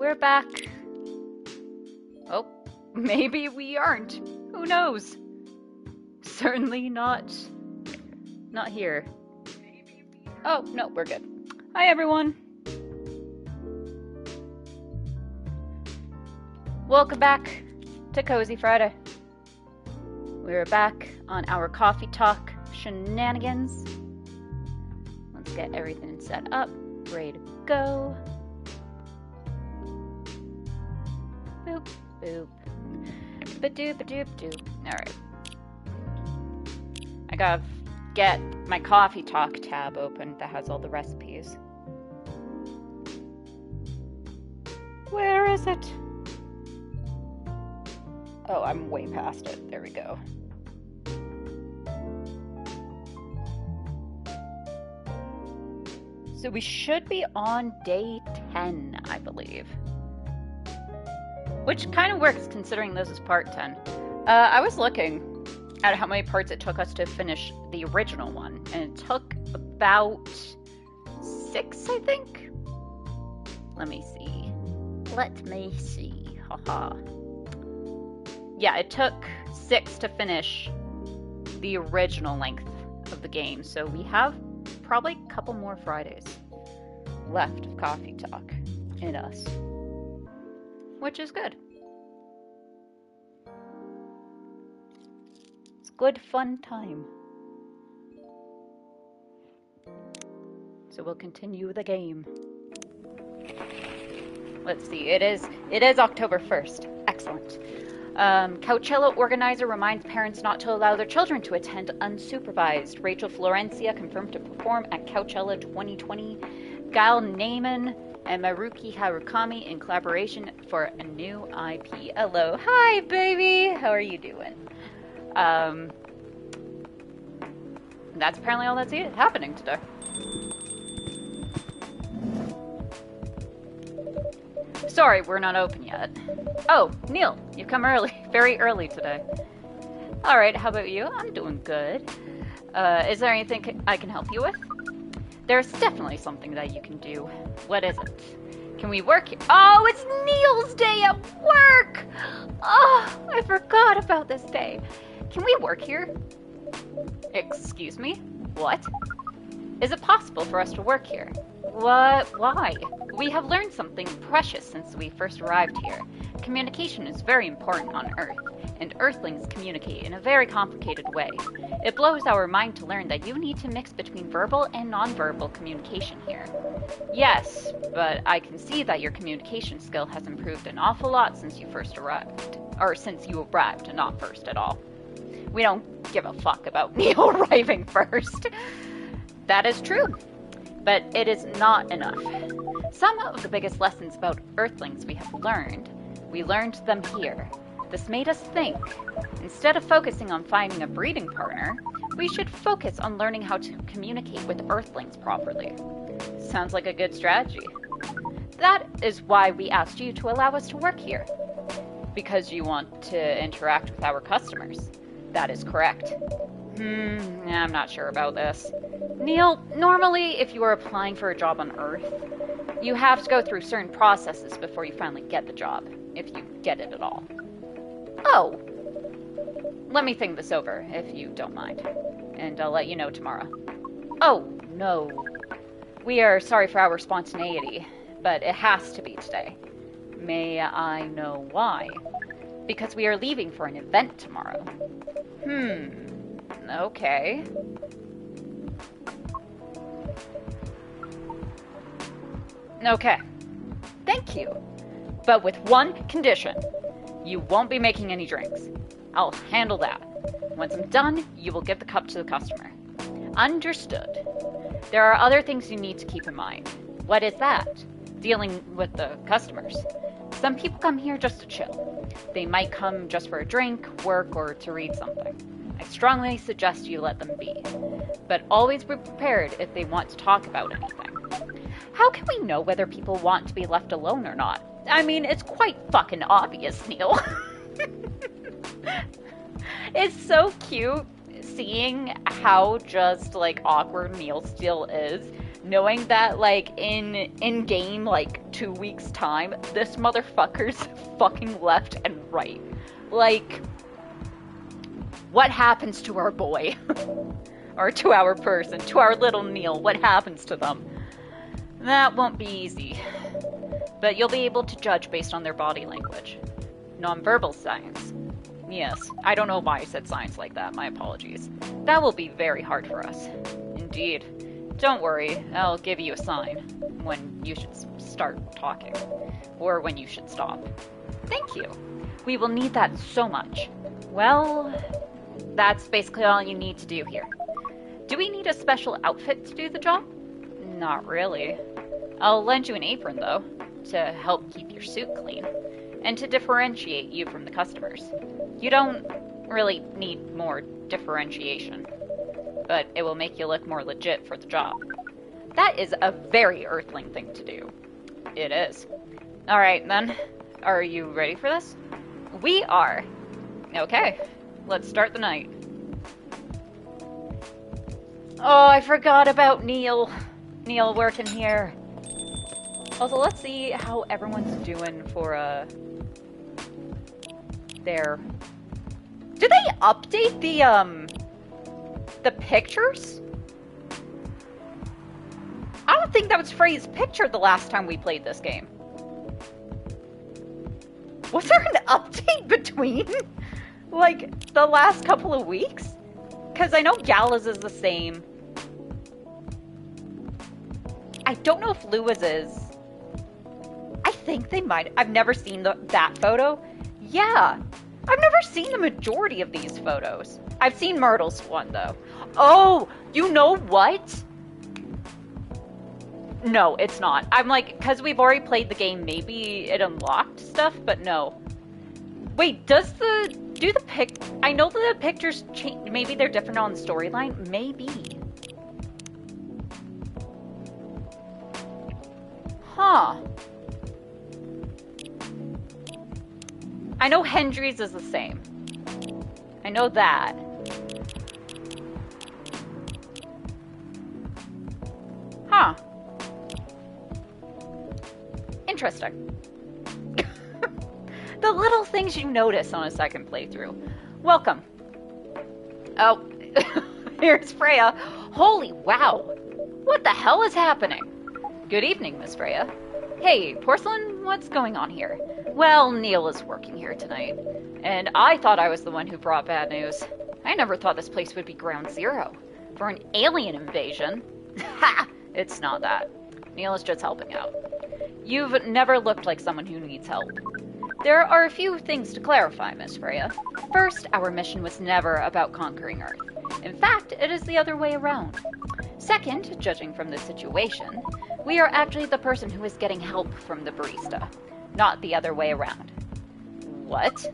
We're back. Oh, maybe we aren't. Who knows? Certainly not here. Oh, no, we're good. Hi, everyone. Welcome back to Cozy Friday. We're back on our coffee talk shenanigans. Let's get everything set up, ready to go. Boop, boop. Ba-doop, ba-doop, doop. Alright. I gotta get my coffee talk tab open that has all the recipes. Where is it? Oh, I'm way past it. There we go. So we should be on day 10, I believe. Which kind of works considering this is part 10. I was looking at how many parts it took us to finish the original one, and it took about 6, I think? Let me see. Haha. Yeah, it took 6 to finish the original length of the game, so we have probably a couple more Fridays left of Coffee Talk in us, which is good. It's good fun time. So we'll continue the game. Let's see, it is October 1st. Excellent. Coachella organizer reminds parents not to allow their children to attend unsupervised. Rachel Florencia confirmed to perform at Coachella 2020. Gail Naiman and Maruki Harukami in collaboration for a new IP. Hello. Hi, baby. How are you doing? That's apparently all that's happening today. Sorry, we're not open yet. Oh, Neil, you've come early. Very early today. Alright, how about you? I'm doing good. Is there anything I can help you with? There's definitely something that you can do. What is it? Can we work here? Oh, it's Neil's day at work! Oh, I forgot about this day. Can we work here? Excuse me? What? Is it possible for us to work here? What? Why? We have learned something precious since we first arrived here. Communication is very important on Earth, and Earthlings communicate in a very complicated way. It blows our mind to learn that you need to mix between verbal and nonverbal communication here. Yes, but I can see that your communication skill has improved an awful lot since you first arrived. Or since you arrived, not first at all. We don't give a fuck about Neil arriving first. That is true. But it is not enough. Some of the biggest lessons about Earthlings we learned them here. This made us think. Instead of focusing on finding a breeding partner, we should focus on learning how to communicate with Earthlings properly. Sounds like a good strategy. That is why we asked you to allow us to work here. Because you want to interact with our customers. That is correct. I'm not sure about this. Neil, normally if you are applying for a job on Earth, you have to go through certain processes before you finally get the job, if you get it at all. Oh. Let me think this over, if you don't mind. And I'll let you know tomorrow. Oh, no. We are sorry for our spontaneity, but it has to be today. May I know why? Because we are leaving for an event tomorrow. Okay. Okay. Thank you. But with one condition. You won't be making any drinks. I'll handle that. Once I'm done, you will give the cup to the customer. Understood. There are other things you need to keep in mind. What is that? Dealing with the customers. Some people come here just to chill. They might come just for a drink, work, or to read something. I strongly suggest you let them be. But always be prepared if they want to talk about anything. How can we know whether people want to be left alone or not? I mean, it's quite fucking obvious, Neil. It's so cute seeing how just, like, awkward Neil still is. knowing that, like, in game, like, 2 weeks' time, this motherfucker's fucking left and right. Like, what happens to our boy? Or to our person, to our little Neil, what happens to them? That won't be easy. But you'll be able to judge based on their body language. Nonverbal signs. Yes, I don't know why I said signs like that, my apologies. That will be very hard for us. Indeed. Don't worry, I'll give you a sign when you should start talking. Or when you should stop. Thank you. We will need that so much. Well, that's basically all you need to do here. Do we need a special outfit to do the job? Not really. I'll lend you an apron, though, to help keep your suit clean, and to differentiate you from the customers. You don't really need more differentiation, but it will make you look more legit for the job. That is a very Earthling thing to do. It is. Alright, then. Are you ready for this? We are. Okay, let's start the night. Oh, I forgot about Neil. Neil working here. Also, let's see how everyone's doing for, their... Did they update the pictures? I don't think that was Frey's picture the last time we played this game. Was there an update between, like, the last couple of weeks? Because I know Gala's is the same. I don't know if Lua's is. I think they might. I've never seen that photo. Yeah. I've never seen the majority of these photos. I've seen Myrtle's one, though. Oh, you know what? No, it's not. I'm like, because we've already played the game, maybe it unlocked stuff, but no. Wait, do the I know the pictures change, maybe they're different on the storyline? Maybe. Huh. I know Hendry's is the same. I know that. Huh. Interesting. The little things you notice on a second playthrough. Welcome. Oh, here's Freya. Holy wow. What the hell is happening? Good evening, Miss Freya. Hey, Porcelain, what's going on here? Well, Neil is working here tonight, and I thought I was the one who brought bad news. I never thought this place would be ground zero for an alien invasion. Ha! It's not that. Neil is just helping out. You've never looked like someone who needs help. There are a few things to clarify, Miss Freya. First, our mission was never about conquering Earth. In fact, it is the other way around. Second, judging from the situation, we are actually the person who is getting help from the barista, not the other way around. What?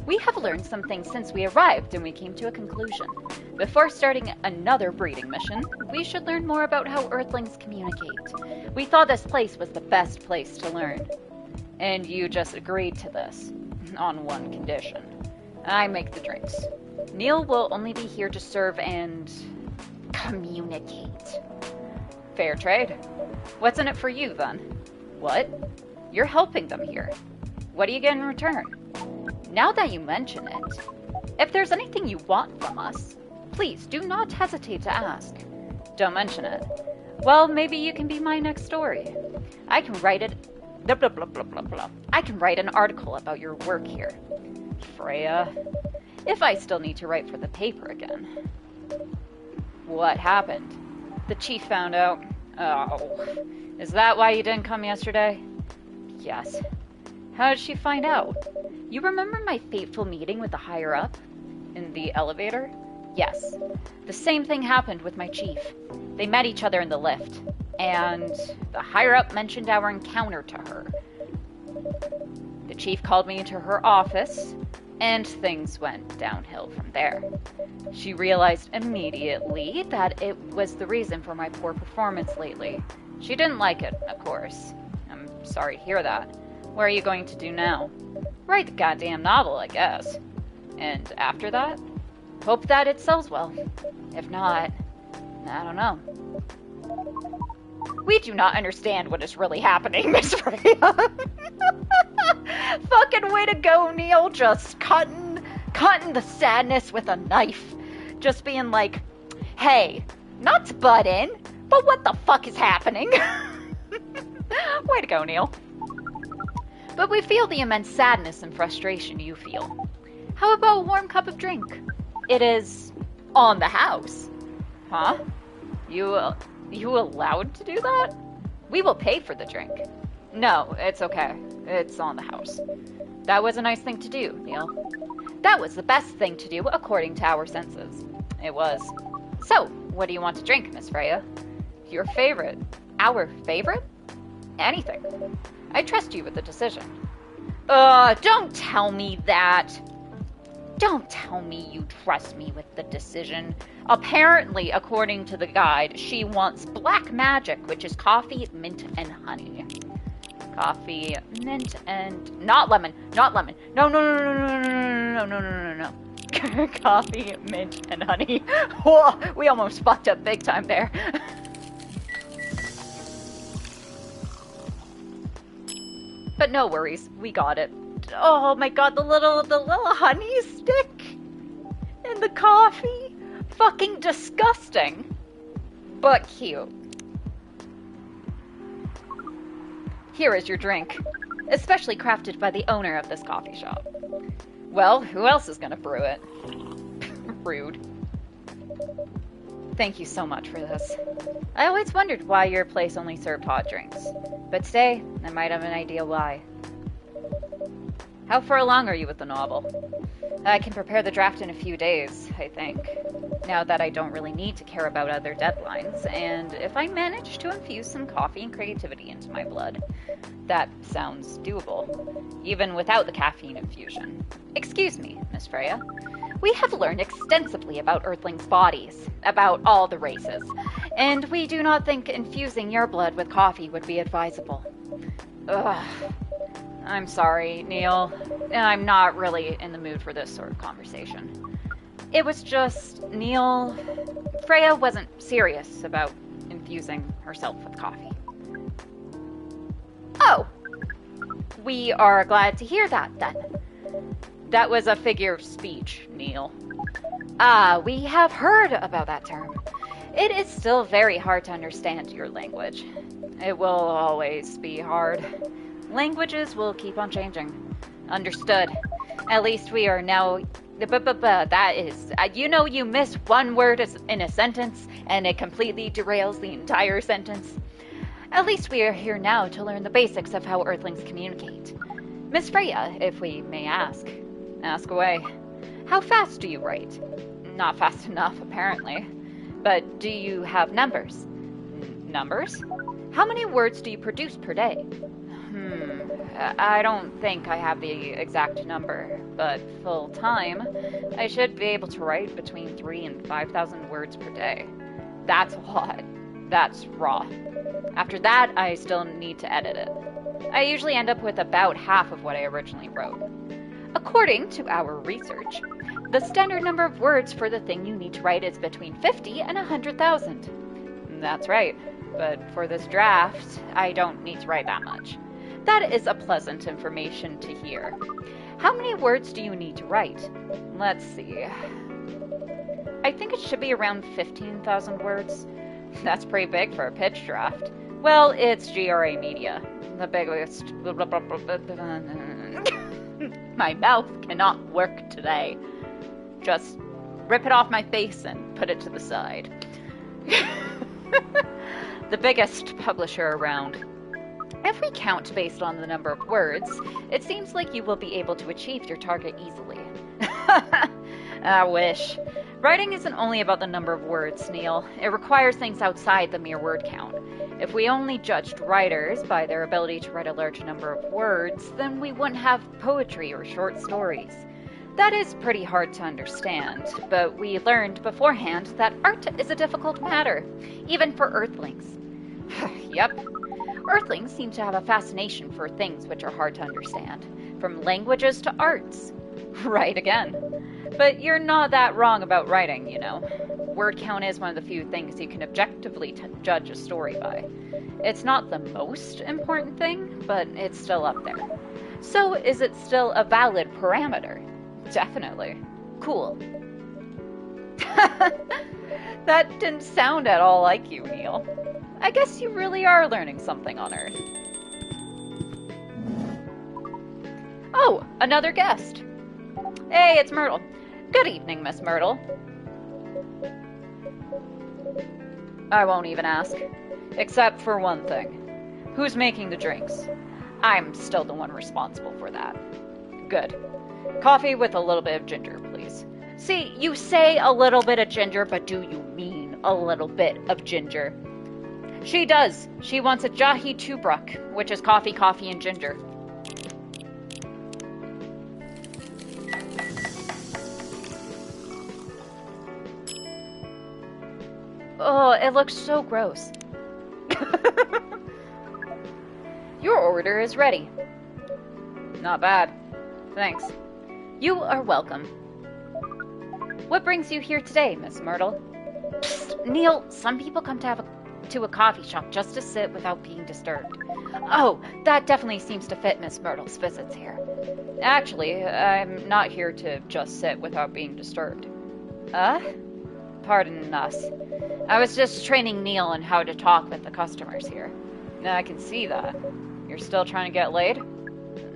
We have learned some things since we arrived and we came to a conclusion. Before starting another breeding mission, we should learn more about how Earthlings communicate. We thought this place was the best place to learn. And you just agreed to this, on one condition. I make the drinks. Neil will only be here to serve and communicate. Fair trade. What's in it for you, then? What? You're helping them here. What do you get in return? Now that you mention it, if there's anything you want from us, please do not hesitate to ask. Don't mention it. Well, maybe you can be my next story. I can write it... Blah, blah, blah, blah, blah, blah. I can write an article about your work here. Freya. If I still need to write for the paper again. What happened? The chief found out. Oh. Is that why you didn't come yesterday? Yes. How did she find out? You remember my fateful meeting with the higher-up? In the elevator? Yes. The same thing happened with my chief. They met each other in the lift, and the higher-up mentioned our encounter to her. The chief called me into her office, and things went downhill from there. She realized immediately that it was the reason for my poor performance lately. She didn't like it, of course. I'm sorry to hear that. What are you going to do now? Write the goddamn novel, I guess. And after that, hope that it sells well. If not, I don't know. We do not understand what is really happening, Miss Freya. Fucking way to go, Neil. Just cutting the sadness with a knife. Just being like, hey, not to butt in, but what the fuck is happening? Way to go, Neil. But we feel the immense sadness and frustration you feel. How about a warm cup of drink? It is on the house. Huh? You allowed to do that? We will pay for the drink. No, it's okay. It's on the house. That was a nice thing to do, Neil. That was the best thing to do according to our senses. It was. So, what do you want to drink, Miss Freya? Your favorite. Our favorite? Anything. I trust you with the decision. Don't tell me that. Don't tell me you trust me with the decision. Apparently, according to the guide, she wants black magic, which is coffee, mint, and honey. Coffee, mint, and... Not lemon. Not lemon. No. Coffee, mint, and honey. Whoa, we almost fucked up big time there. But no worries, we got it. Oh my god, the little honey stick in the coffee. Fucking disgusting. But cute. Here is your drink. Especially crafted by the owner of this coffee shop. Well, who else is gonna brew it? Rude. Thank you so much for this. I always wondered why your place only served hot drinks. But today, I might have an idea why. How far along are you with the novel? I can prepare the draft in a few days, I think. Now that I don't really need to care about other deadlines, and if I manage to infuse some coffee and creativity into my blood, that sounds doable, even without the caffeine infusion. Excuse me, Miss Freya. We have learned extensively about Earthlings' bodies, about all the races, and we do not think infusing your blood with coffee would be advisable. Ugh. I'm sorry, Neil. I'm not really in the mood for this sort of conversation. It was just, Neil... Freya wasn't serious about infusing herself with coffee. Oh! We are glad to hear that, then. That was a figure of speech, Neil. Ah, we have heard about that term. It is still very hard to understand your language. It will always be hard. Languages will keep on changing. Understood. At least we are now... That is... You know you miss one word in a sentence, and it completely derails the entire sentence. At least we are here now to learn the basics of how Earthlings communicate. Miss Freya, if we may ask. Ask away. How fast do you write? Not fast enough, apparently. But do you have numbers? Numbers? How many words do you produce per day? I don't think I have the exact number, but full time, I should be able to write between 3,000 and 5,000 words per day. That's a lot. That's raw. After that, I still need to edit it. I usually end up with about half of what I originally wrote. According to our research, the standard number of words for the thing you need to write is between 50 and 100,000. That's right, but for this draft, I don't need to write that much. That is a pleasant information to hear. How many words do you need to write? Let's see. I think it should be around 15,000 words. That's pretty big for a pitch draft. Well, it's GRA Media. The biggest... My mouth cannot work today. Just rip it off my face and put it to the side. The biggest publisher around. If we count based on the number of words, it seems like you will be able to achieve your target easily. I wish. Writing isn't only about the number of words, Neil. It requires things outside the mere word count. If we only judged writers by their ability to write a large number of words, then we wouldn't have poetry or short stories. That is pretty hard to understand, but we learned beforehand that art is a difficult matter, even for Earthlings. Yep. Earthlings seem to have a fascination for things which are hard to understand, from languages to arts. Right again. But you're not that wrong about writing, you know. word count is one of the few things you can objectively judge a story by. It's not the most important thing, but it's still up there. So, is it still a valid parameter? Definitely. Cool. That didn't sound at all like you, Neil. I guess you really are learning something on Earth. Oh, another guest. Hey, it's Myrtle. Good evening, Miss Myrtle. I won't even ask. Except for one thing. Who's making the drinks? I'm still the one responsible for that. Good. Coffee with a little bit of ginger, please. See, you say a little bit of ginger, but do you mean a little bit of ginger? She does. She wants a Jahi Tubruk, which is coffee, coffee, and ginger. Oh, it looks so gross. Your order is ready. Not bad. Thanks. You are welcome. What brings you here today, Miss Myrtle? Psst, Neil, some people come to a coffee shop just to sit without being disturbed. Oh, that definitely seems to fit Miss Myrtle's visits here. Actually, I'm not here to just sit without being disturbed. Pardon us. I was just training Neil on how to talk with the customers here. I can see that. You're still trying to get laid?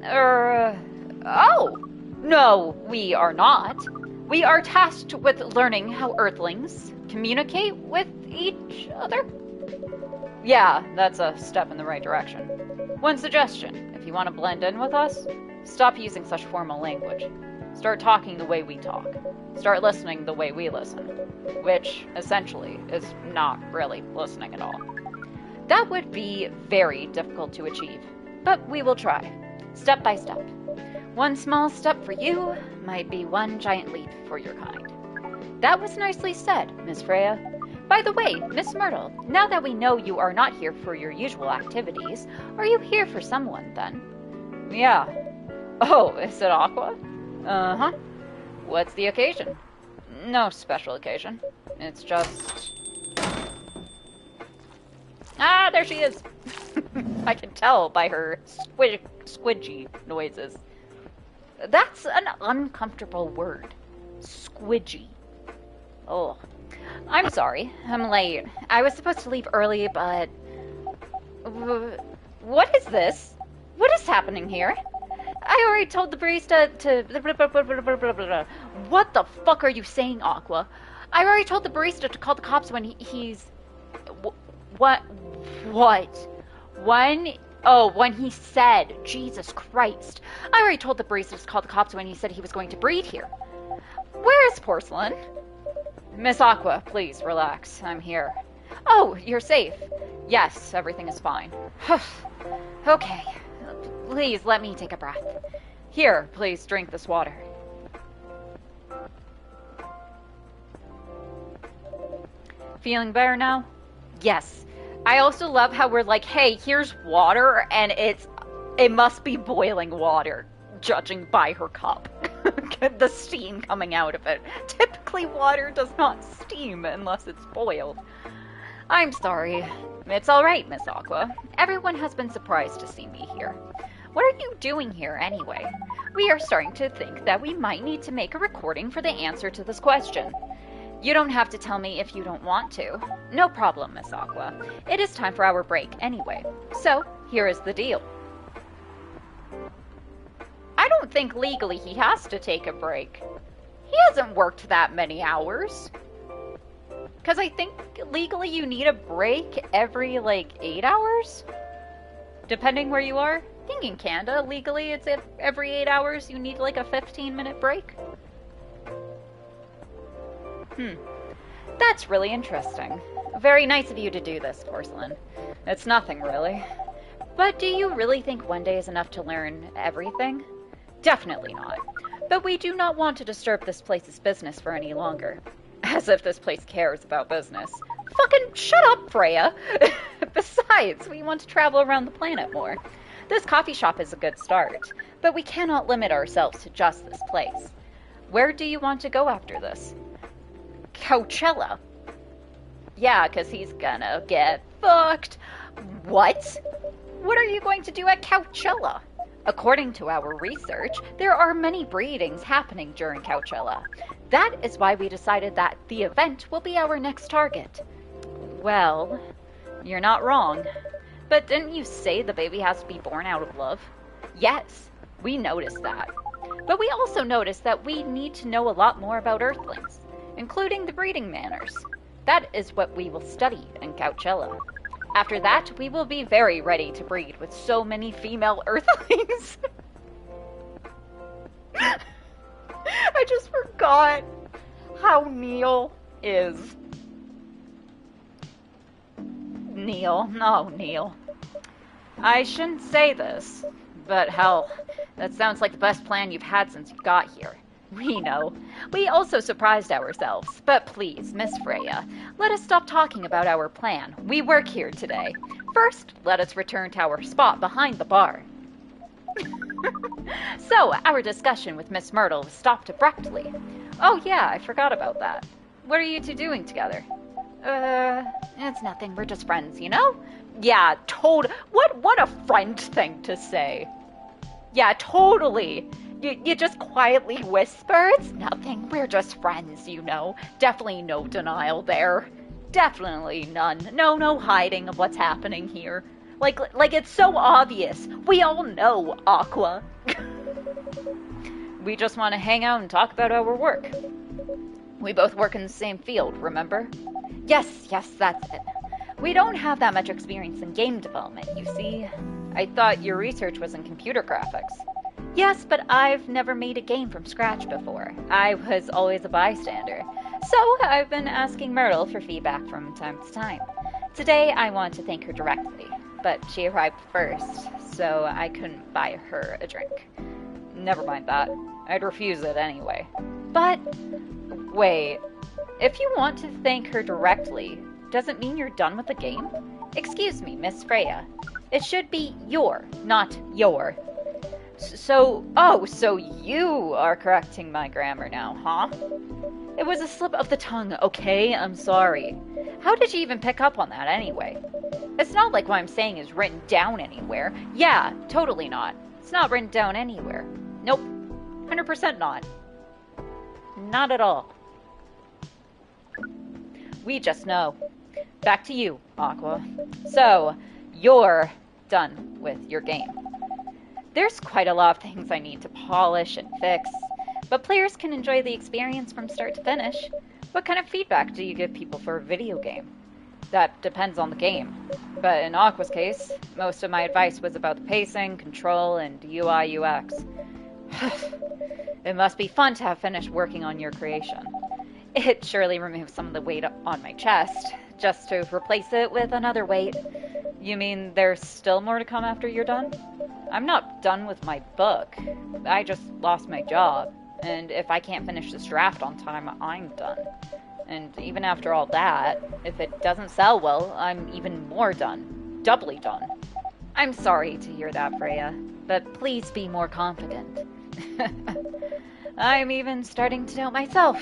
Oh! No, we are not. We are tasked with learning how Earthlings communicate with each other. Yeah, that's a step in the right direction. One suggestion, if you want to blend in with us, stop using such formal language. Start talking the way we talk. Start listening the way we listen. Which, essentially, is not really listening at all. That would be very difficult to achieve, but we will try, step by step. One small step for you might be one giant leap for your kind. That was nicely said, Miss Freya. By the way, Miss Myrtle, now that we know you are not here for your usual activities, are you here for someone, then? Yeah. Oh, is it Aqua? Uh-huh. What's the occasion? No special occasion. It's just... Ah, there she is! I can tell by her squidgy noises. That's an uncomfortable word. Squidgy. Oh. I'm sorry. I'm late. I was supposed to leave early, but... What is this? What is happening here? I already told the barista to... What the fuck are you saying, Aqua? I already told the barista to call the cops when he's... What? When he said, Jesus Christ. I already told the barista to call the cops when he said he was going to breed here. Where is Porcelain? Miss Aqua, please, relax. I'm here. Oh, you're safe. Yes, everything is fine. Okay. Please, let me take a breath. Here, please, drink this water. Feeling better now? Yes. I also love how we're like, hey, here's water, and it must be boiling water, judging by her cup. The steam coming out of it. Typically, water does not steam unless it's boiled. I'm sorry. It's alright, Miss Aqua. Everyone has been surprised to see me here. What are you doing here, anyway? We are starting to think that we might need to make a recording for the answer to this question. You don't have to tell me if you don't want to. No problem, Miss Aqua. It is time for our break anyway. So, here is the deal. I don't think legally he has to take a break. He hasn't worked that many hours. Because I think legally you need a break every, 8 hours? Depending where you are. I think in Canada, legally, it's every 8 hours you need, a 15-minute break. That's really interesting. Very nice of you to do this, Porcelain. It's nothing, really. But do you really think one day is enough to learn everything? Definitely not. But we do not want to disturb this place's business for any longer. As if this place cares about business. Fucking shut up, Freya! Besides, we want to travel around the planet more. This coffee shop is a good start, but we cannot limit ourselves to just this place. Where do you want to go after this? Coachella. Yeah, because he's gonna get fucked. What? What are you going to do at Coachella? According to our research, there are many breedings happening during Coachella. That is why we decided that the event will be our next target. Well, you're not wrong. But didn't you say the baby has to be born out of love? Yes, we noticed that. But we also noticed that we need to know a lot more about Earthlings, including the breeding manners. That is what we will study in Coachella. After that, we will be very ready to breed with so many female Earthlings. I just forgot how Neil is. Neil. No, Neil. I shouldn't say this, but hell, that sounds like the best plan you've had since you got here. We know. We also surprised ourselves. But please, Miss Freya, let us stop talking about our plan. We work here today. First, let us return to our spot behind the bar. So, our discussion with Miss Myrtle was stopped abruptly. Oh yeah, I forgot about that. What are you two doing together? It's nothing. We're just friends, you know? Yeah, what a friend thing to say. Yeah, totally. You just quietly whisper, it's nothing, we're just friends, you know. Definitely no denial there. Definitely none. No hiding of what's happening here. Like it's so obvious. We all know, Aqua. We just want to hang out and talk about our work. We both work in the same field, remember? Yes, that's it. We don't have that much experience in game development, you see. I thought your research was in computer graphics. Yes, but I've never made a game from scratch before. I was always a bystander. So I've been asking Myrtle for feedback from time to time. Today I want to thank her directly, but she arrived first, so I couldn't buy her a drink. Never mind that. I'd refuse it anyway. But, wait, if you want to thank her directly, does it mean you're done with the game? Excuse me, Miss Freya. It should be your, not your. So you are correcting my grammar now, huh? It was a slip of the tongue, okay? I'm sorry. How did you even pick up on that anyway? It's not like what I'm saying is written down anywhere. Yeah, totally not. It's not written down anywhere. Nope. 100% not. Not at all. We just know. Back to you, Aqua. So, you're done with your game. There's quite a lot of things I need to polish and fix, but players can enjoy the experience from start to finish. What kind of feedback do you give people for a video game? That depends on the game. But in Aqua's case, most of my advice was about the pacing, control, and UI UX. It must be fun to have finished working on your creation. It surely removes some of the weight on my chest, just to replace it with another weight. You mean there's still more to come after you're done? I'm not done with my book. I just lost my job, and if I can't finish this draft on time, I'm done. And even after all that, if it doesn't sell well, I'm even more done. Doubly done. I'm sorry to hear that, Freya, but please be more confident. I'm even starting to doubt myself.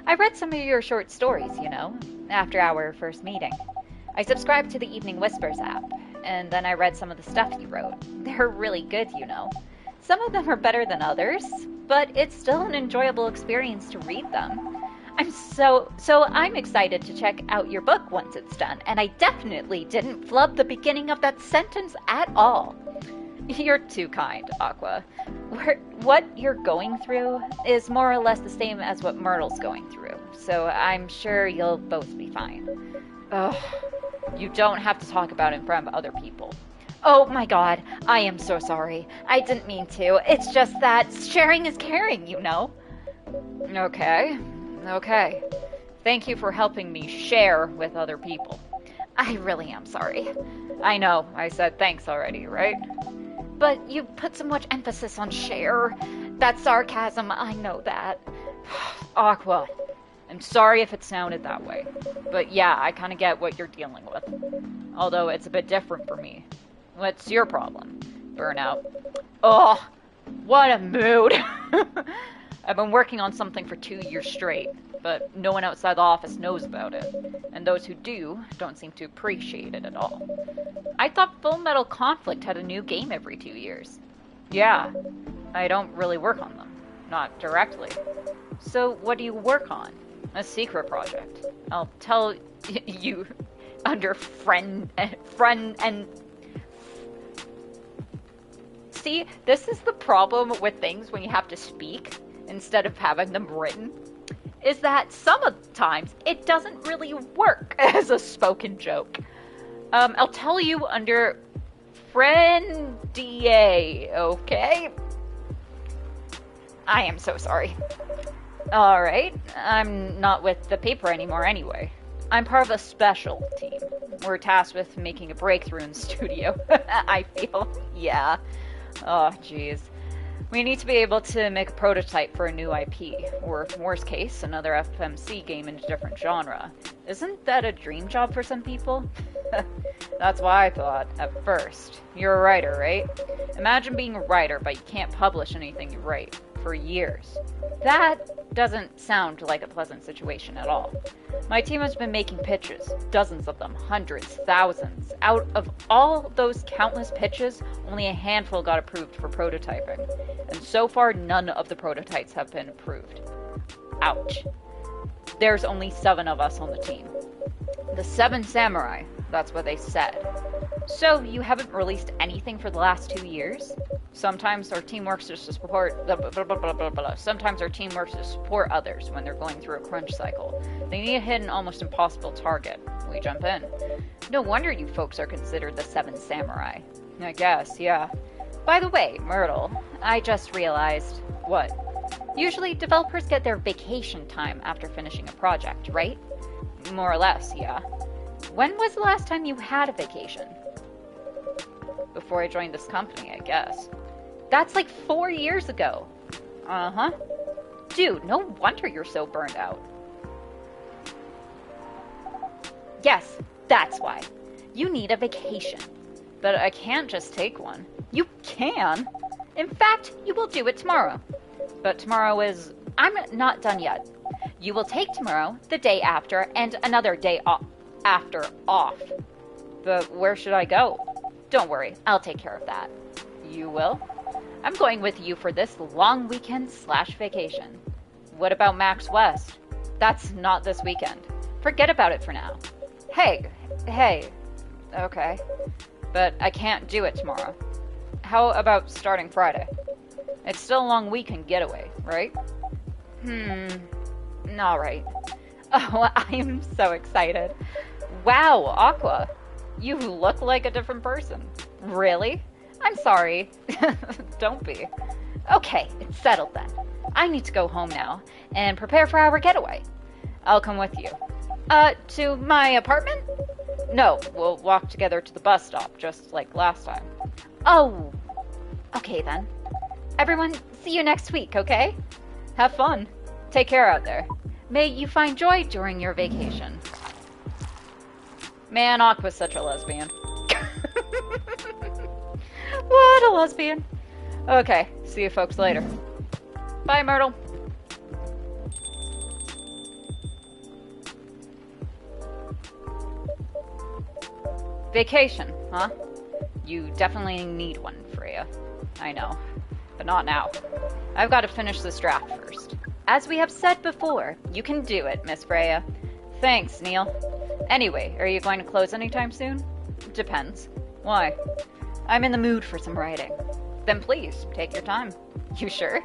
I read some of your short stories, you know, after our first meeting. I subscribed to the Evening Whispers app, and then I read some of the stuff you wrote. They're really good, you know. Some of them are better than others, but it's still an enjoyable experience to read them. I'm excited to check out your book once it's done, and I definitely didn't flub the beginning of that sentence at all. You're too kind, Aqua. What you're going through is more or less the same as what Myrtle's going through, so I'm sure you'll both be fine. Ugh. You don't have to talk about it in front of other people. Oh my god, I am so sorry. I didn't mean to. It's just that sharing is caring, you know? Okay. Thank you for helping me share with other people. I really am sorry. I know, I said thanks already, right? But you put so much emphasis on share. That's sarcasm, I know that. Aqua, I'm sorry if it sounded that way. But yeah, I kind of get what you're dealing with. Although it's a bit different for me. What's your problem? Burnout. Oh, what a mood. I've been working on something for 2 years straight. but no one outside the office knows about it, and those who do don't seem to appreciate it at all. I thought Full Metal Conflict had a new game every 2 years. Yeah, I don't really work on them. Not directly. So what do you work on? A secret project. I'll tell you under friend and... See, this is the problem with things when you have to speak instead of having them written, is that sometimes it doesn't really work as a spoken joke. I'll tell you under friend-a, okay? I am so sorry. Alright, I'm not with the paper anymore anyway. I'm part of a special team. We're tasked with making a breakthrough in the studio. I feel, yeah. Oh, jeez. We need to be able to make a prototype for a new IP, or worst case, another FMC game in a different genre. Isn't that a dream job for some people? That's what I thought, at first. You're a writer, right? Imagine being a writer, but you can't publish anything you write. For years. That doesn't sound like a pleasant situation at all. My team has been making pitches, dozens of them, hundreds, thousands. Out of all those countless pitches, only a handful got approved for prototyping. And so far, none of the prototypes have been approved. Ouch. There's only 7 of us on the team. The 7 samurai, that's what they said. So, you haven't released anything for the last 2 years? Sometimes our team works to support Sometimes our team works to support others when they're going through a crunch cycle. They need to hit an almost impossible target. We jump in. No wonder you folks are considered the 7 samurai. I guess, yeah. By the way, Myrtle, I just realized... What? Usually developers get their vacation time after finishing a project, right? More or less, yeah. When was the last time you had a vacation? Before I joined this company, I guess. That's like 4 years ago. Uh-huh. Dude, no wonder you're so burned out. Yes, that's why. You need a vacation. But I can't just take one. You can. In fact, you will do it tomorrow. But tomorrow is... I'm not done yet. You will take tomorrow, the day after, and another day after off. But where should I go? Don't worry, I'll take care of that. You will? I'm going with you for this long weekend / vacation. What about Max West? That's not this weekend. Forget about it for now. Hey. Okay. But I can't do it tomorrow. How about starting Friday? It's still a long weekend getaway, right? Alright. Oh, I'm so excited. Wow, Aqua. You look like a different person. Really? I'm sorry. Don't be. Okay, it's settled then. I need to go home now and prepare for our getaway. I'll come with you. To my apartment? No, we'll walk together to the bus stop, just like last time. Oh, okay then. Everyone, see you next week, okay? Have fun. Take care out there. May you find joy during your vacation. Man, Aqua's such a lesbian. What a lesbian. Okay, see you folks later. Bye, Myrtle. Vacation, huh? You definitely need one, Freya. I know. But not now. I've got to finish this draft first. As we have said before, you can do it, Miss Freya. Thanks, Neil. Anyway, are you going to close anytime soon? Depends. Why? I'm in the mood for some writing. Then please, take your time. You sure?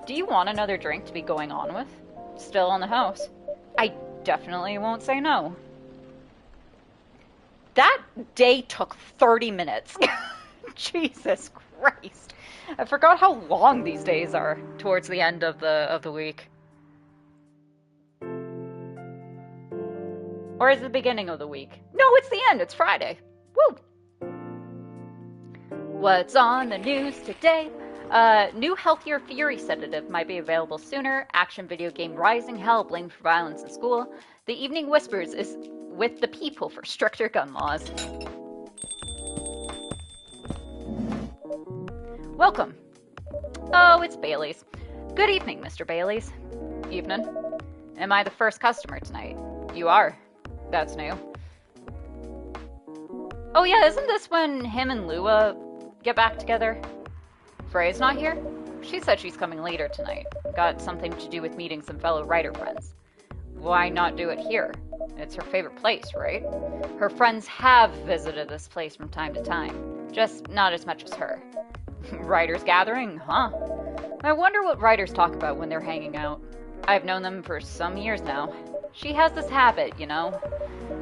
Do you want another drink to be going on with? Still on the house. I definitely won't say no. That day took 30 minutes. Jesus Christ. I forgot how long these days are towards the end of the week. Or is it the beginning of the week? No, it's the end. It's Friday. Woo! What's on the news today? New healthier Fury sedative might be available sooner. Action video game Rising Hell blamed for violence in school. The Evening Whispers is with the people for stricter gun laws. Welcome. Oh, it's Bailey's. Good evening, Mr. Bailey's. Evening. Am I the first customer tonight? You are. That's new. Oh yeah, isn't this when him and Lua get back together? Freya's not here? She said she's coming later tonight. Got something to do with meeting some fellow writer friends. Why not do it here? It's her favorite place, right? Her friends have visited this place from time to time, just not as much as her. Writers gathering, huh? I wonder what writers talk about when they're hanging out. I've known them for some years now. She has this habit, you know?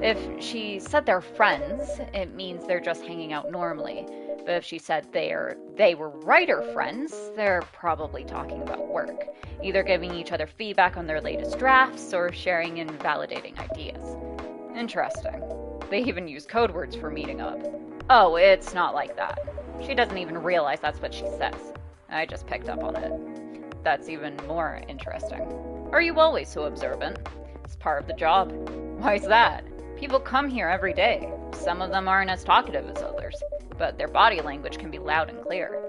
If she said they're friends, it means they're just hanging out normally. But if she said they were writer friends, they're probably talking about work. Either giving each other feedback on their latest drafts or sharing and validating ideas. Interesting. They even use code words for meeting up. Oh, it's not like that. She doesn't even realize that's what she says. I just picked up on it. That's even more interesting. Are you always so observant? It's part of the job. Why is that? People come here every day. Some of them aren't as talkative as others, but their body language can be loud and clear.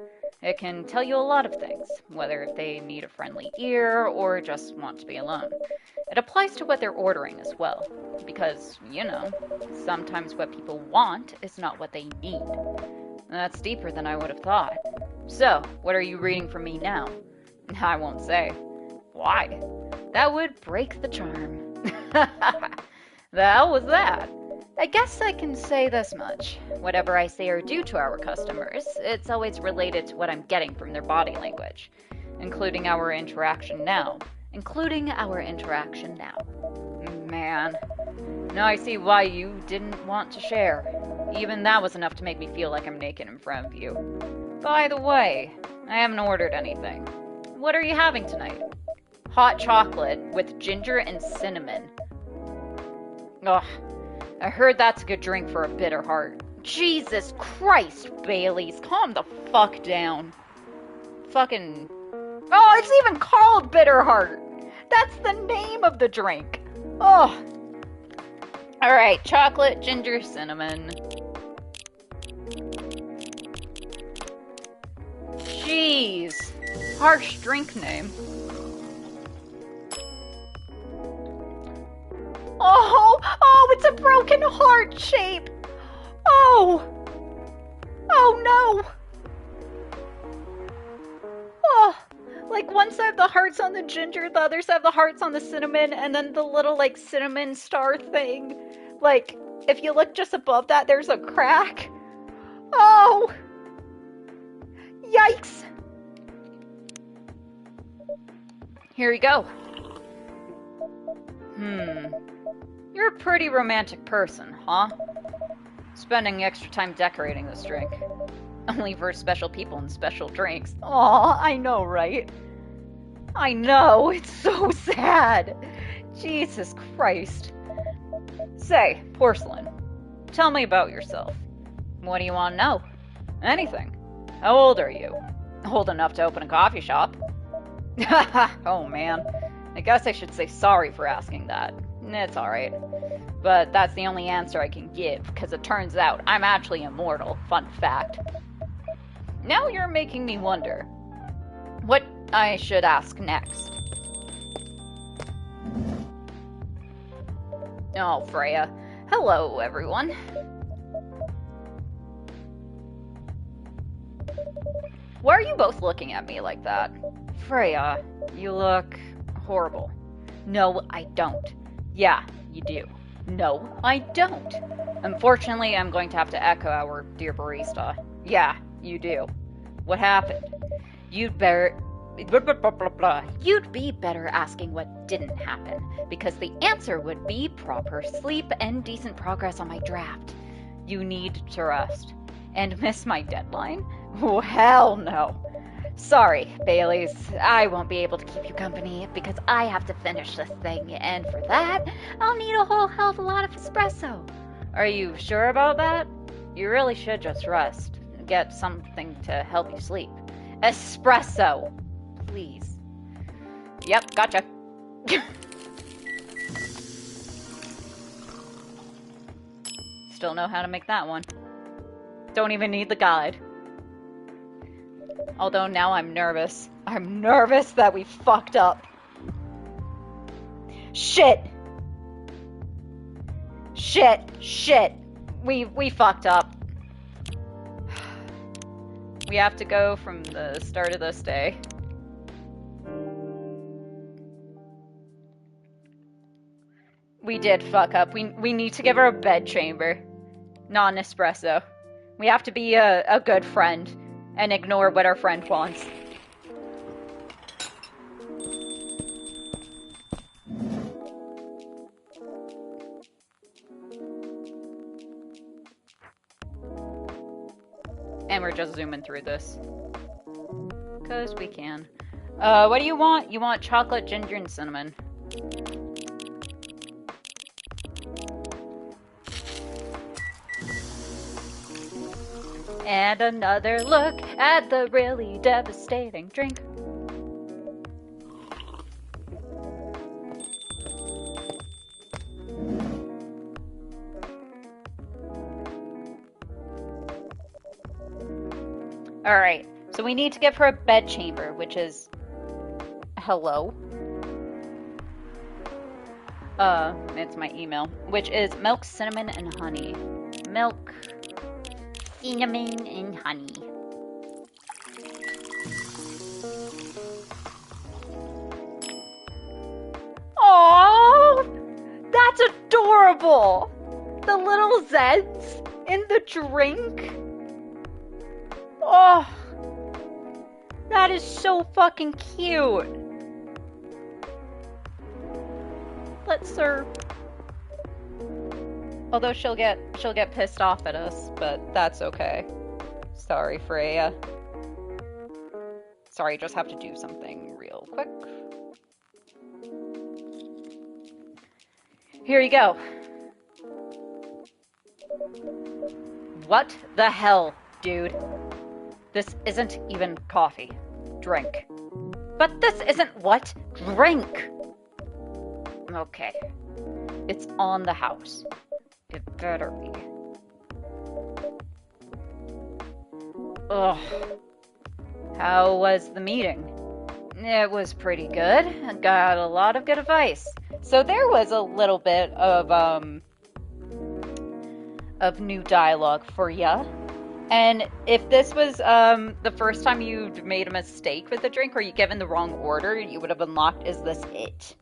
It can tell you a lot of things, whether they need a friendly ear or just want to be alone. It applies to what they're ordering as well, because, you know, sometimes what people want is not what they need. That's deeper than I would have thought. So, what are you reading from me now? I won't say. Why? That would break the charm. The hell was that? I guess I can say this much. Whatever I say or do to our customers, it's always related to what I'm getting from their body language. Including our interaction now. Man. Now I see why you didn't want to share. Even that was enough to make me feel like I'm naked in front of you. By the way, I haven't ordered anything. What are you having tonight? Hot chocolate with ginger and cinnamon. Ugh. I heard that's a good drink for a bitter heart. Jesus Christ, Baileys, calm the fuck down. Fucking... Oh, it's even called Bitter Heart. That's the name of the drink. Oh. Alright, chocolate, ginger, cinnamon. Jeez. Harsh drink name. Oh, it's a broken heart shape. Oh no. Oh, like one side of the heart's on the ginger, the other side of the heart's on the cinnamon, and then the little like cinnamon star thing. Like, if you look just above that, there's a crack. Oh. Yikes. Here you go. You're a pretty romantic person, huh? Spending extra time decorating this drink. Only for special people and special drinks. Aw, I know, right? I know, it's so sad. Jesus Christ. Say, Porcelain, tell me about yourself. What do you want to know? Anything. How old are you? Old enough to open a coffee shop. Oh man. I guess I should say sorry for asking that. It's alright. But that's the only answer I can give, because it turns out I'm actually immortal. Fun fact. Now you're making me wonder what I should ask next. Oh, Freya. Hello, everyone. Why are you both looking at me like that? Freya, you look horrible. No, I don't. Yeah, you do. No, I don't. Unfortunately, I'm going to have to echo our dear barista. Yeah, you do. What happened? You'd be better asking what didn't happen, because the answer would be proper sleep and decent progress on my draft. You need to rest. And miss my deadline? Oh, hell no. Sorry, Baileys, I won't be able to keep you company because I have to finish this thing, and for that, I'll need a whole hell of a lot of espresso. Are you sure about that? You really should just rest. Get something to help you sleep. Espresso! Please. Yep, gotcha. Still know how to make that one. Don't even need the guide. Although now I'm nervous. I'm nervous that we fucked up. Shit! Shit! We fucked up. We have to go from the start of this day. We did fuck up. We need to give her a bed chamber. Not an espresso. We have to be a good friend and ignore what our friend wants. And we're just zooming through this. Because we can. What do you want? You want chocolate, ginger, and cinnamon. And another look at the really devastating drink. Alright, so we need to give her a bed chamber, which is... hello? It's my email, which is milk, cinnamon, and honey. Milk, cinnamon, and honey. Aww! That's adorable! The little Zeds in the drink. Oh, that is so fucking cute. Let's her. Although she'll get pissed off at us, but that's okay. Sorry, Freya. Sorry, just have to do something real quick. Here you go. What the hell, dude? This isn't even coffee. Drink. But this isn't what? Drink! Okay. It's on the house. It better be. Ugh. How was the meeting? It was pretty good. I got a lot of good advice. So there was a little bit of new dialogue for ya. And if this was the first time you'd made a mistake with the drink or you given the wrong order, you would have unlocked Is This It?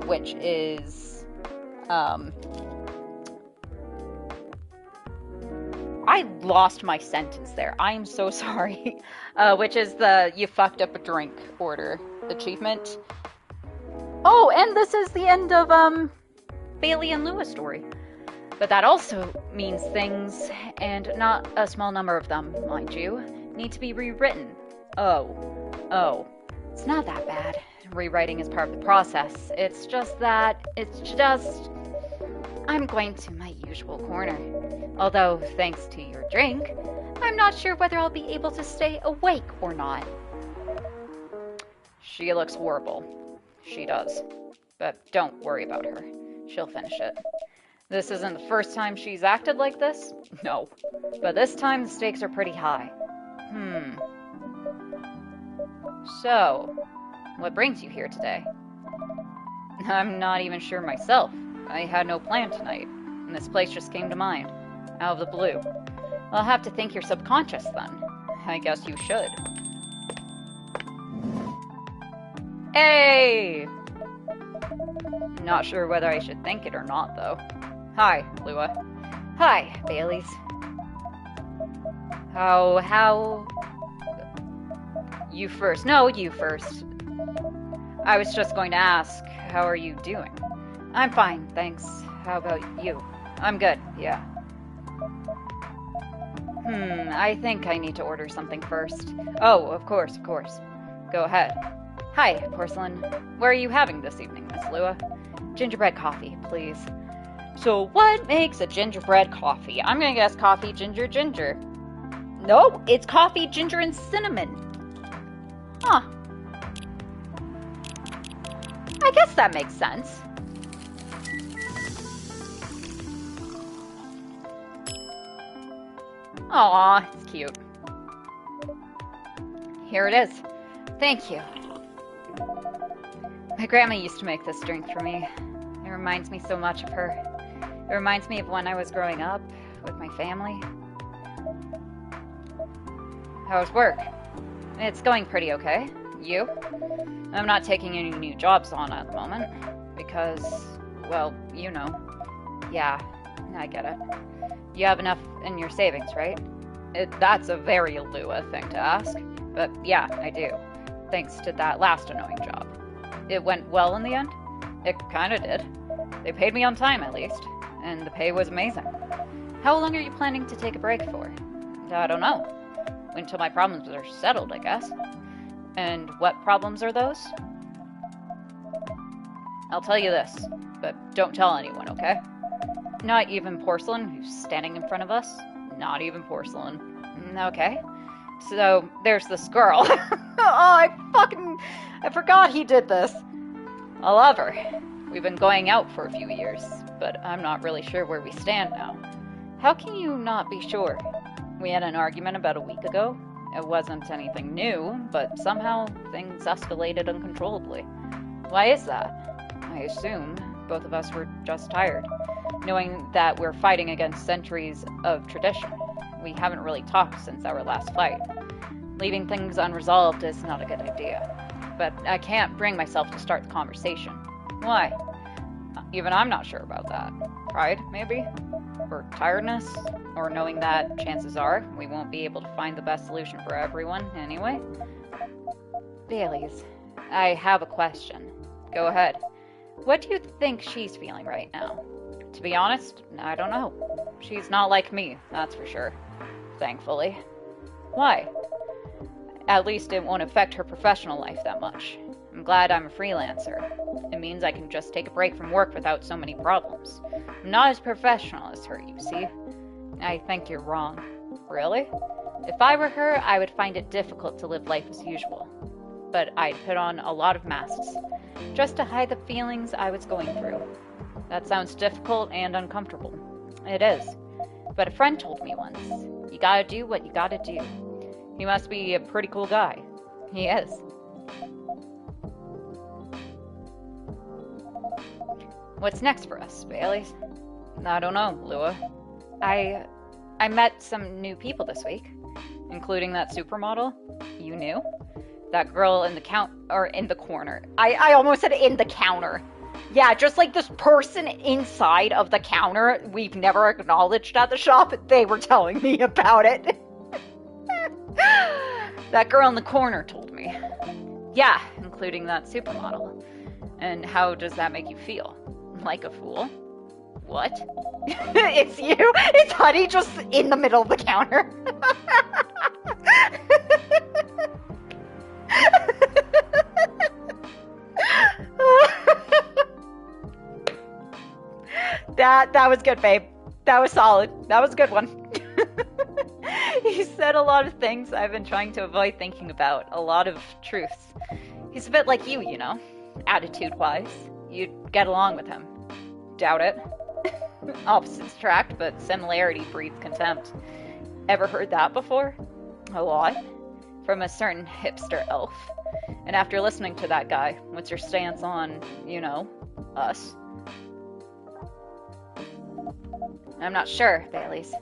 Which is... I lost my sentence there. I'm so sorry. Which is the You Fucked Up a Drink order achievement. Oh, and this is the end of Bailey and Lewis' story. But that also means things, and not a small number of them, mind you, need to be rewritten. Oh. It's not that bad. Rewriting is part of the process. It's just... I'm going to my usual corner. Although, thanks to your drink, I'm not sure whether I'll be able to stay awake or not. She looks horrible. She does. But don't worry about her. She'll finish it. This isn't the first time she's acted like this? No. But this time the stakes are pretty high. So, what brings you here today? I'm not even sure myself. I had no plan tonight, and this place just came to mind, out of the blue. I'll have to thank your subconscious then. I guess you should. Hey! Not sure whether I should thank it or not, though. Hi, Lua. Hi, Baileys. How... You first. No, you first. I was just going to ask, how are you doing? I'm fine, thanks. How about you? I'm good, yeah. I think I need to order something first. Oh, of course. Go ahead. Hi, Porcelain. Where are you having this evening, Miss Lua? Gingerbread coffee, please. So what makes a gingerbread coffee? I'm gonna guess coffee, ginger, ginger. No, it's coffee, ginger, and cinnamon. Huh. I guess that makes sense. Aw, it's cute. Here it is. Thank you. My grandma used to make this drink for me. It reminds me so much of her. It reminds me of when I was growing up with my family. How's work? It's going pretty okay. You? I'm not taking any new jobs on at the moment. Because, well, you know. Yeah, I get it. You have enough in your savings, right? That's a very Lua thing to ask. But yeah, I do. Thanks to that last annoying job. It went well in the end? It kinda did. They paid me on time, at least. And the pay was amazing. How long are you planning to take a break for? I don't know. Until my problems are settled, I guess. And what problems are those? I'll tell you this, but don't tell anyone, okay? Not even Porcelain, who's standing in front of us. Not even Porcelain. Okay. So, there's this girl. I forgot he did this. I love her. We've been going out for a few years, but I'm not really sure where we stand now. How can you not be sure? We had an argument about a week ago. It wasn't anything new, but somehow things escalated uncontrollably. Why is that? I assume both of us were just tired, knowing that we're fighting against centuries of tradition. We haven't really talked since our last fight. Leaving things unresolved is not a good idea. But I can't bring myself to start the conversation. Why? Even I'm not sure about that. Pride, maybe? Or tiredness? Or knowing that, chances are, we won't be able to find the best solution for everyone anyway? Baileys, I have a question. Go ahead. What do you think she's feeling right now? To be honest, I don't know. She's not like me, that's for sure. Thankfully. Why? At least it won't affect her professional life that much. I'm glad I'm a freelancer. It means I can just take a break from work without so many problems. I'm not as professional as her, you see. I think you're wrong. Really? If I were her, I would find it difficult to live life as usual. But I'd put on a lot of masks, just to hide the feelings I was going through. That sounds difficult and uncomfortable. It is. But a friend told me once, you gotta do what you gotta do. He must be a pretty cool guy. He is. What's next for us, Baileys? I don't know, Lua. I met some new people this week, including that supermodel. You knew? That girl in the corner. I almost said in the counter. Yeah, just like this person inside of the counter we've never acknowledged at the shop. They were telling me about it. That girl in the corner told me. Yeah, including that supermodel. And how does that make you feel? Like a fool? What? It's you? It's Honey just in the middle of the counter. That was good, babe. That was solid. That was a good one. He said a lot of things I've been trying to avoid thinking about. A lot of truths. He's a bit like you know? Attitude-wise. You'd get along with him. Doubt it. Opposites attract, but similarity breeds contempt. Ever heard that before? A lot. From a certain hipster elf. And after listening to that guy, what's your stance on, you know, us? I'm not sure, Baileys.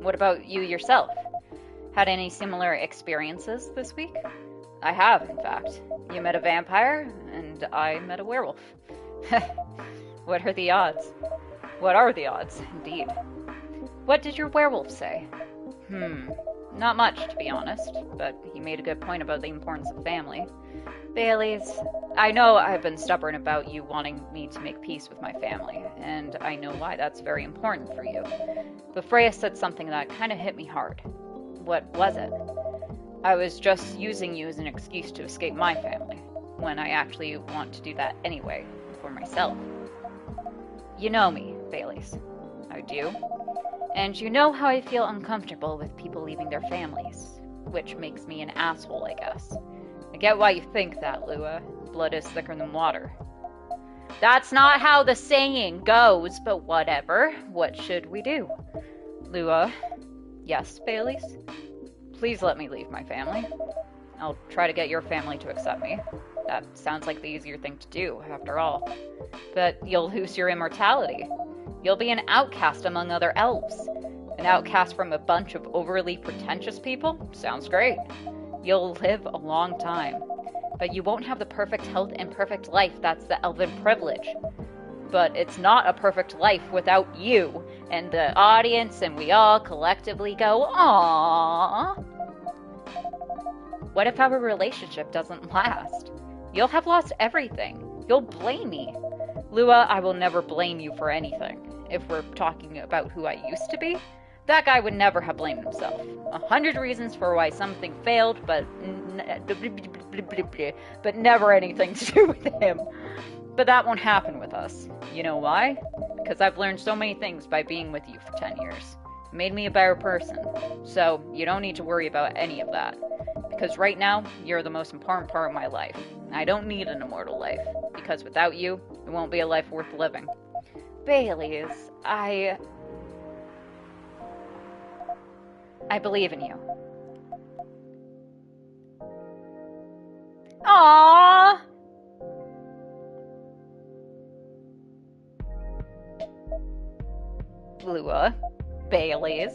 What about you yourself? Had any similar experiences this week? I have, in fact. You met a vampire, and I met a werewolf. What are the odds? What are the odds, indeed? What did your werewolf say? Not much, to be honest, but he made a good point about the importance of family. Baileys, I know I've been stubborn about you wanting me to make peace with my family, and I know why that's very important for you. But Freya said something that kind of hit me hard. What was it? I was just using you as an excuse to escape my family, when I actually want to do that anyway, for myself. You know me, Baileys. I do. And you know how I feel uncomfortable with people leaving their families, which makes me an asshole, I guess. I get why you think that, Lua. Blood is thicker than water. That's not how the saying goes, but whatever. What should we do? Lua. Yes, Baileys? Please let me leave my family. I'll try to get your family to accept me. That sounds like the easier thing to do, after all. But you'll lose your immortality. You'll be an outcast among other elves. An outcast from a bunch of overly pretentious people? Sounds great. You'll live a long time. But you won't have the perfect health and perfect life. That's the elven privilege. But it's not a perfect life without you and the audience, and we all collectively go, aww. What if our relationship doesn't last? You'll have lost everything. You'll blame me. Lua, I will never blame you for anything. If we're talking about who I used to be, that guy would never have blamed himself. 100 reasons for why something failed, but never anything to do with him. But that won't happen with us. You know why? Because I've learned so many things by being with you for 10 years. It made me a better person. So you don't need to worry about any of that. Because right now, you're the most important part of my life. I don't need an immortal life. Because without you, it won't be a life worth living. Baileys, I believe in you. Aww! Lua, Baileys.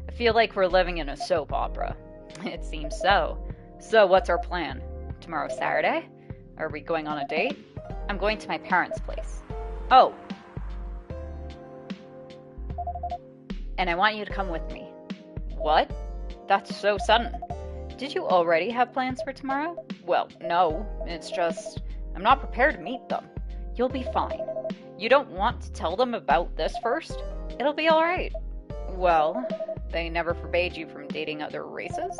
I feel like we're living in a soap opera. It seems so. So what's our plan? Tomorrow's Saturday? Are we going on a date? I'm going to my parents' place. Oh. And I want you to come with me. What? That's so sudden. Did you already have plans for tomorrow? Well, no. It's just, I'm not prepared to meet them. You'll be fine. You don't want to tell them about this first? It'll be alright. Well, they never forbade you from dating other races?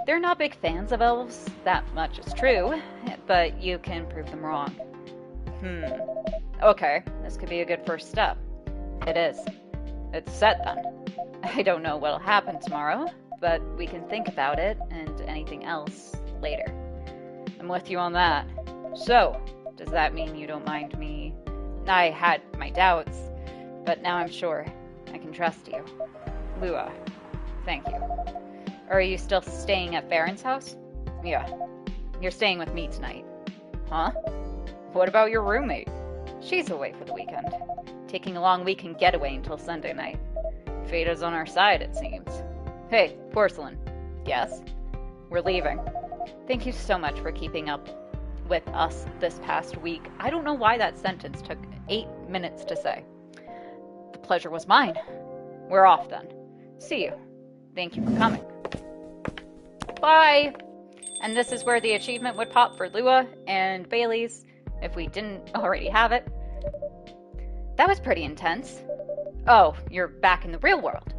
They're not big fans of elves, that much is true, but you can prove them wrong. Okay, this could be a good first step. It is. It's set then. I don't know what'll happen tomorrow, but we can think about it and anything else later. I'm with you on that. So, does that mean you don't mind me? I had my doubts, but now I'm sure I can trust you. Lua, thank you. Are you still staying at Farron's house? Yeah. You're staying with me tonight. Huh? What about your roommate? She's away for the weekend. Taking a long weekend getaway until Sunday night. Fate is on our side, it seems. Hey, Porcelain. Yes? We're leaving. Thank you so much for keeping up with us this past week. I don't know why that sentence took 8 minutes to say. The pleasure was mine. We're off then. See you. Thank you for coming. Bye! And this is where the achievement would pop for Lua and Baileys, if we didn't already have it. That was pretty intense. Oh, you're back in the real world.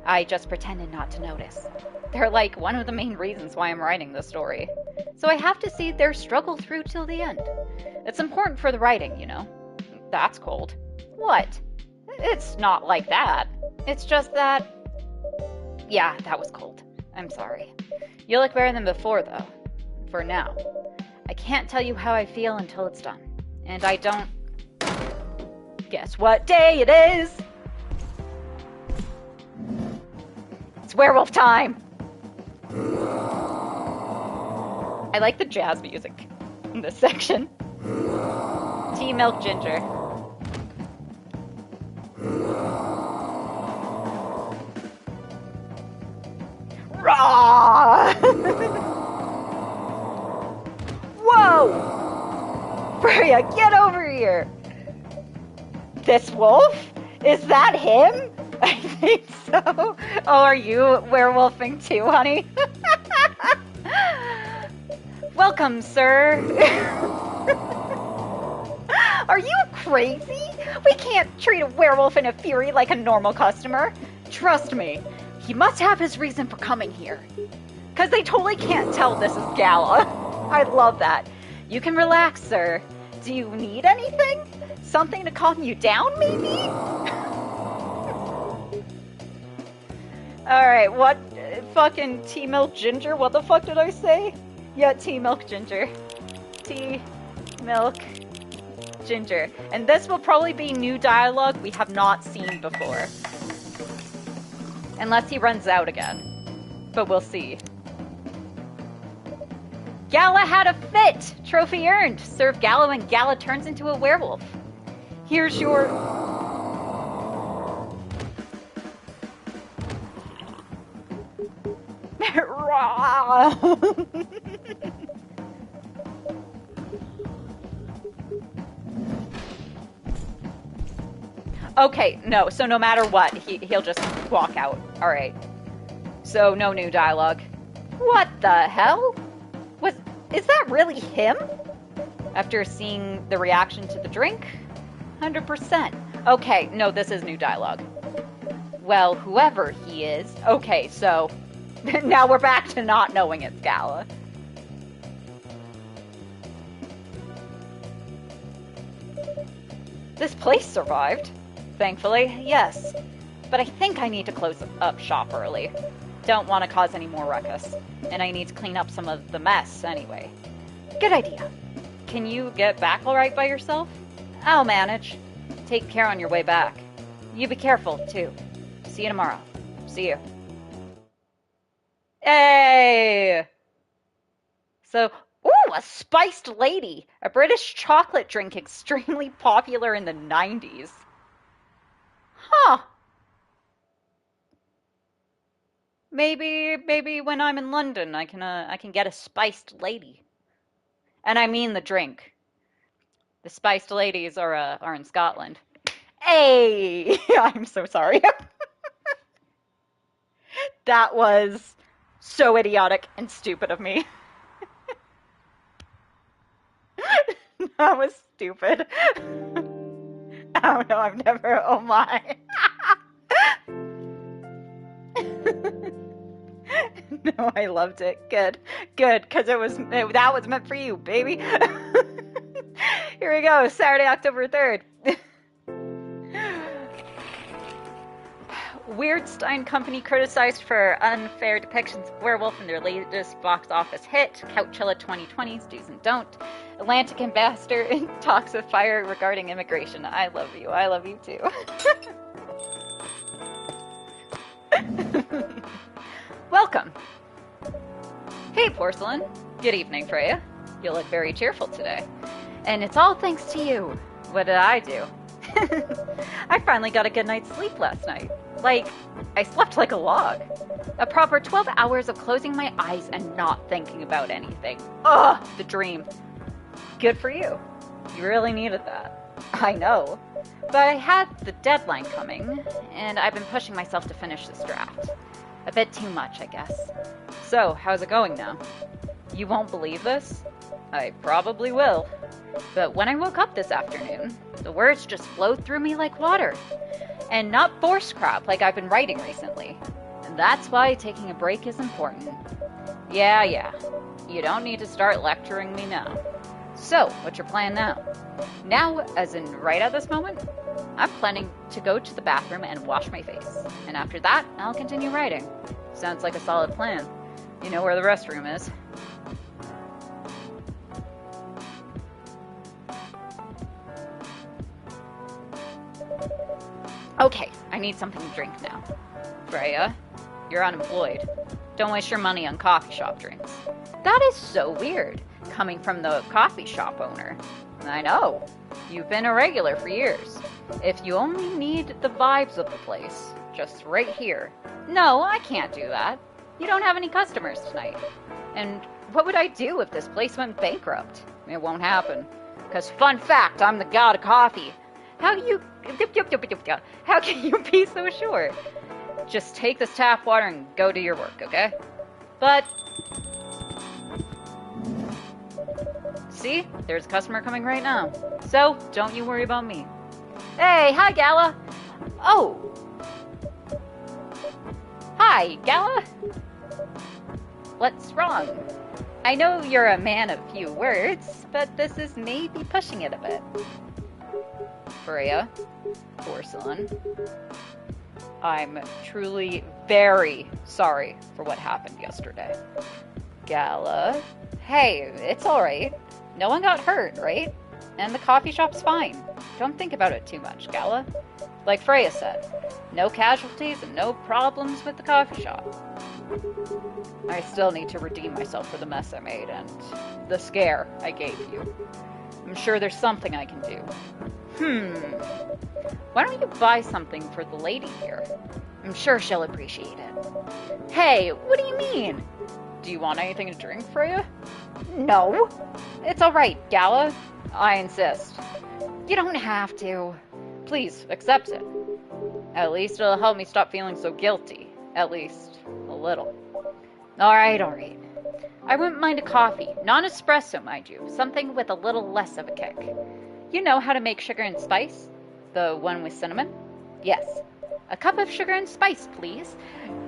I just pretended not to notice. They're like one of the main reasons why I'm writing this story. So I have to see their struggle through till the end. It's important for the writing, you know. That's cold. What? It's not like that. It's just that... Yeah, that was cold. I'm sorry. You look better than before, though. For now. I can't tell you how I feel until it's done. And I don't... Guess what day it is? It's werewolf time! I like the jazz music in this section. Tea, milk, ginger. Raw! Whoa! Freya, get over here! This wolf? Is that him? I think so. Oh, are you werewolfing too, honey? Welcome, sir. Are you crazy? We can't treat a werewolf in a fury like a normal customer. Trust me, he must have his reason for coming here. Because they totally can't tell this is Gala. I love that. You can relax, sir. Do you need anything? Something to calm you down, maybe? Alright, what? Fucking tea, milk, ginger? What the fuck did I say? Yeah, tea, milk, ginger. Tea, milk, ginger. And this will probably be new dialogue we have not seen before. Unless he runs out again. But we'll see. Gala had a fit! Trophy earned. Serve Gala when Gala turns into a werewolf. Here's your... Okay, no, so no matter what, he'll just walk out. Alright. So, no new dialogue. What the hell? Is that really him? After seeing the reaction to the drink? 100%. Okay, no, this is new dialogue. Well, whoever he is. Okay, so now we're back to not knowing it's Gala. This place survived. Thankfully, yes. But I think I need to close up shop early. Don't want to cause any more ruckus. And I need to clean up some of the mess anyway. Good idea. Can you get back alright by yourself? I'll manage. Take care on your way back. You be careful, too. See you tomorrow. See you. Hey! So, ooh, a spiced lady! A British chocolate drink extremely popular in the 90s. Huh. Maybe when I'm in London, I can get a spiced lady. And I mean the drink. The spiced ladies are in Scotland. Hey! I'm so sorry. That was so idiotic and stupid of me. That was stupid. I don't know, I've never, oh my. No, I loved it. Good, because that was meant for you, baby. Here we go, Saturday, October 3rd. Weirdstein Company criticized for unfair depictions of werewolf in their latest box office hit, Couchella 2020's Do's and Don't. Atlantic ambassador talks with fire regarding immigration. I love you. I love you too. Welcome. Hey, Porcelain. Good evening, Freya. You look very cheerful today. And it's all thanks to you. What did I do? I finally got a good night's sleep last night. Like, I slept like a log. A proper 12 hours of closing my eyes and not thinking about anything. Ugh, the dream. Good for you. You really needed that. I know. But I had the deadline coming, and I've been pushing myself to finish this draft. A bit too much, I guess. So, how's it going now? You won't believe this? I probably will. But when I woke up this afternoon, the words just flowed through me like water. And not forced crap like I've been writing recently. And that's why taking a break is important. Yeah. You don't need to start lecturing me now. So, what's your plan now? Now, as in right at this moment, I'm planning to go to the bathroom and wash my face. And after that, I'll continue writing. Sounds like a solid plan. You know where the restroom is. Okay, I need something to drink now. Freya, you're unemployed. Don't waste your money on coffee shop drinks. That is so weird, coming from the coffee shop owner. I know. You've been a regular for years. If you only need the vibes of the place, just right here. No, I can't do that. You don't have any customers tonight. And what would I do if this place went bankrupt? It won't happen. Because fun fact, I'm the god of coffee. How can you be so sure? Just take this tap water and go do your work, okay? But... see? There's a customer coming right now. So, don't you worry about me. Hey, hi, Gala! Oh! Hi, Gala! What's wrong? I know you're a man of few words, but this is maybe pushing it a bit. Freya, Porcelain, I'm truly very sorry for what happened yesterday. Gala, hey, it's alright. No one got hurt, right? And the coffee shop's fine. Don't think about it too much, Gala. Like Freya said, no casualties and no problems with the coffee shop. I still need to redeem myself for the mess I made and the scare I gave you. I'm sure there's something I can do. Why don't you buy something for the lady here? I'm sure she'll appreciate it. Hey, what do you mean? Do you want anything to drink, Freya? No. It's alright, Gala. I insist. You don't have to. Please, accept it. At least it'll help me stop feeling so guilty. At least, a little. Alright. I wouldn't mind a coffee. Non-espresso, mind you. Something with a little less of a kick. You know how to make sugar and spice? The one with cinnamon? Yes. A cup of sugar and spice, please.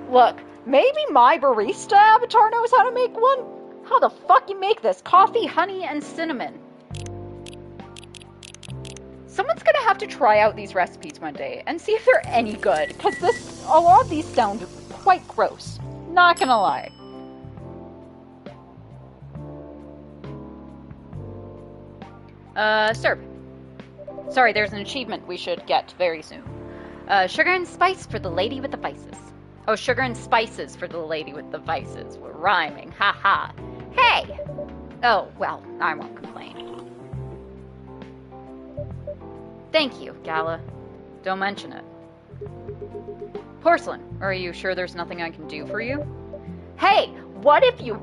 Look, maybe my barista avatar knows how to make one? How the fuck you make this? Coffee, honey, and cinnamon. Someone's gonna have to try out these recipes one day and see if they're any good, because a lot of these sound quite gross. Not gonna lie. Serve. Sorry, there's an achievement we should get very soon. Sugar and spice for the lady with the vices. Oh, sugar and spices for the lady with the vices. We're rhyming. Ha. Hey! Oh, well, I won't complain. Thank you, Gala. Don't mention it. Porcelain, are you sure there's nothing I can do for you? Hey, what if you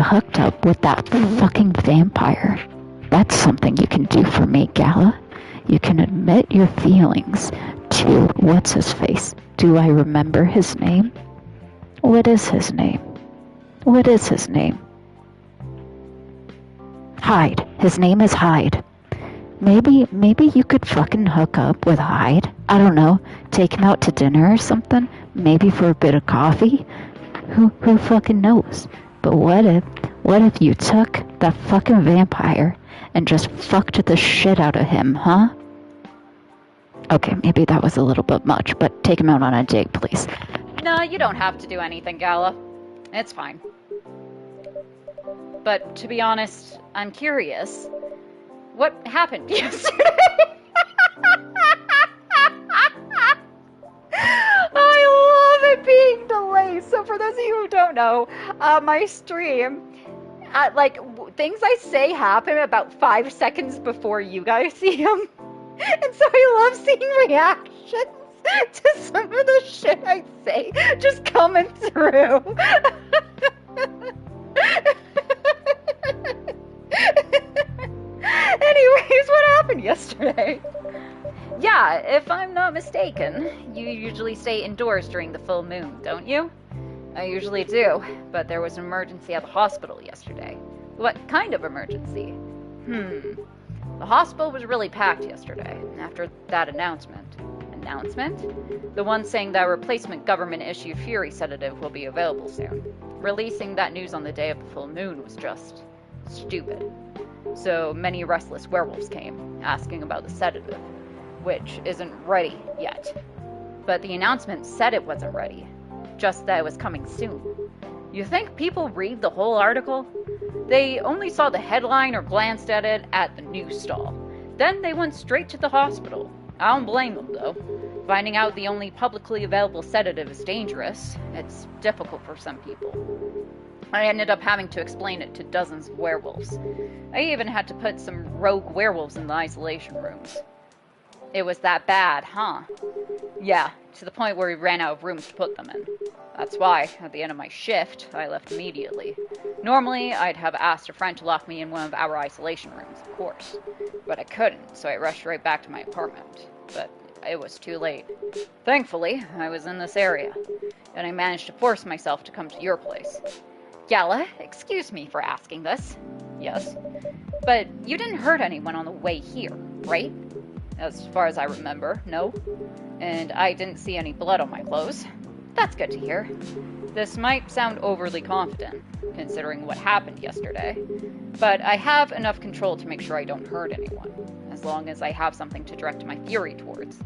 hooked up with that fucking vampire? That's something you can do for me, Gala. You can admit your feelings to what's-his-face. Do I remember his name? What is his name? Hyde. His name is Hyde. Maybe you could fucking hook up with Hyde. I don't know. Take him out to dinner or something. Maybe for a bit of coffee. Who fucking knows? But what if you took that fucking vampire and just fucked the shit out of him, huh? Okay, maybe that was a little bit much, but take him out on a date, please. No, you don't have to do anything, Gala. It's fine. But to be honest, I'm curious. What happened yesterday? I love it being delayed. So for those of you who don't know, my stream, things I say happen about 5 seconds before you guys see them. And so I love seeing reactions to some of the shit I say just coming through. Anyways, what happened yesterday? Yeah, if I'm not mistaken, you usually stay indoors during the full moon, don't you? I usually do, but there was an emergency at the hospital yesterday. What kind of emergency? The hospital was really packed yesterday, after that announcement. Announcement? The one saying that a replacement government-issue Fury sedative will be available soon. Releasing that news on the day of the full moon was just stupid. So many restless werewolves came, asking about the sedative, which isn't ready yet. But the announcement said it wasn't ready, just that it was coming soon. You think people read the whole article? They only saw the headline or glanced at it at the news stall. Then they went straight to the hospital. I don't blame them, though. Finding out the only publicly available sedative is dangerous, it's difficult for some people. I ended up having to explain it to dozens of werewolves. I even had to put some rogue werewolves in the isolation rooms. It was that bad, huh? Yeah, to the point where we ran out of rooms to put them in. That's why, at the end of my shift, I left immediately. Normally, I'd have asked a friend to lock me in one of our isolation rooms, of course. But I couldn't, so I rushed right back to my apartment. But it was too late. Thankfully, I was in this area, and I managed to force myself to come to your place. Gala, excuse me for asking this. Yes? But you didn't hurt anyone on the way here, right? As far as I remember, no. And I didn't see any blood on my clothes. That's good to hear. This might sound overly confident, considering what happened yesterday, but I have enough control to make sure I don't hurt anyone, as long as I have something to direct my fury towards.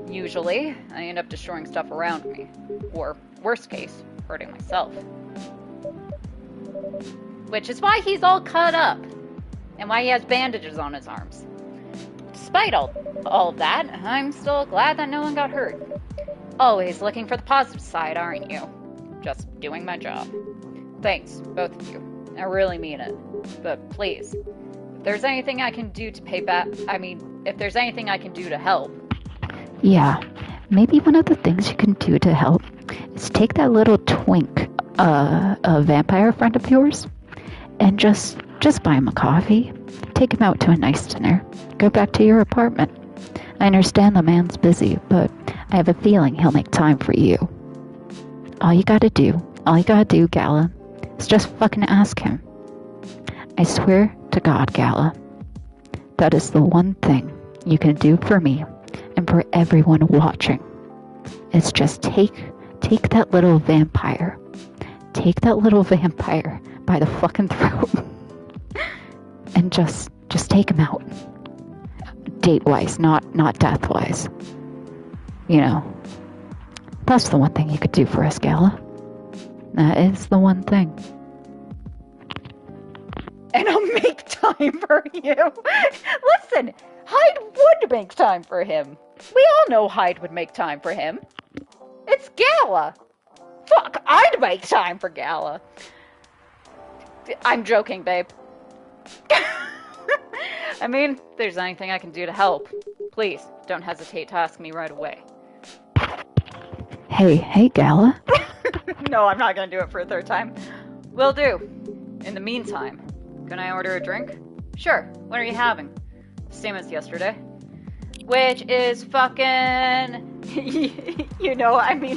Usually, I end up destroying stuff around me, or, worst case, hurting myself. Which is why he's all cut up, and why he has bandages on his arms. Despite all of that, I'm still glad that no one got hurt. Always looking for the positive side, aren't you? Just doing my job. Thanks, both of you. I really mean it. But please, if there's anything I can do to pay back, if there's anything I can do to help. Yeah, maybe one of the things you can do to help is take that little twink, a vampire friend of yours, and just buy him a coffee. Take him out to a nice dinner. Go back to your apartment. I understand the man's busy, but I have a feeling he'll make time for you. All you gotta do, Gala, is just fucking ask him. I swear to God, Gala, that is the one thing you can do for me and for everyone watching. It's just take that little vampire. Take that little vampire by the fucking throat. And just take him out. Date-wise, not death-wise. You know. That's the one thing you could do for us, Gala. That is the one thing. And I'll make time for you. Listen, Hyde would make time for him. We all know Hyde would make time for him. It's Gala. Fuck, I'd make time for Gala. I'm joking, babe. I mean, if there's anything I can do to help, please don't hesitate to ask me right away. Hey, Gala. No, I'm not gonna do it for a third time. Will do. In the meantime, can I order a drink? Sure, what are you having? Same as yesterday. Which is fucking...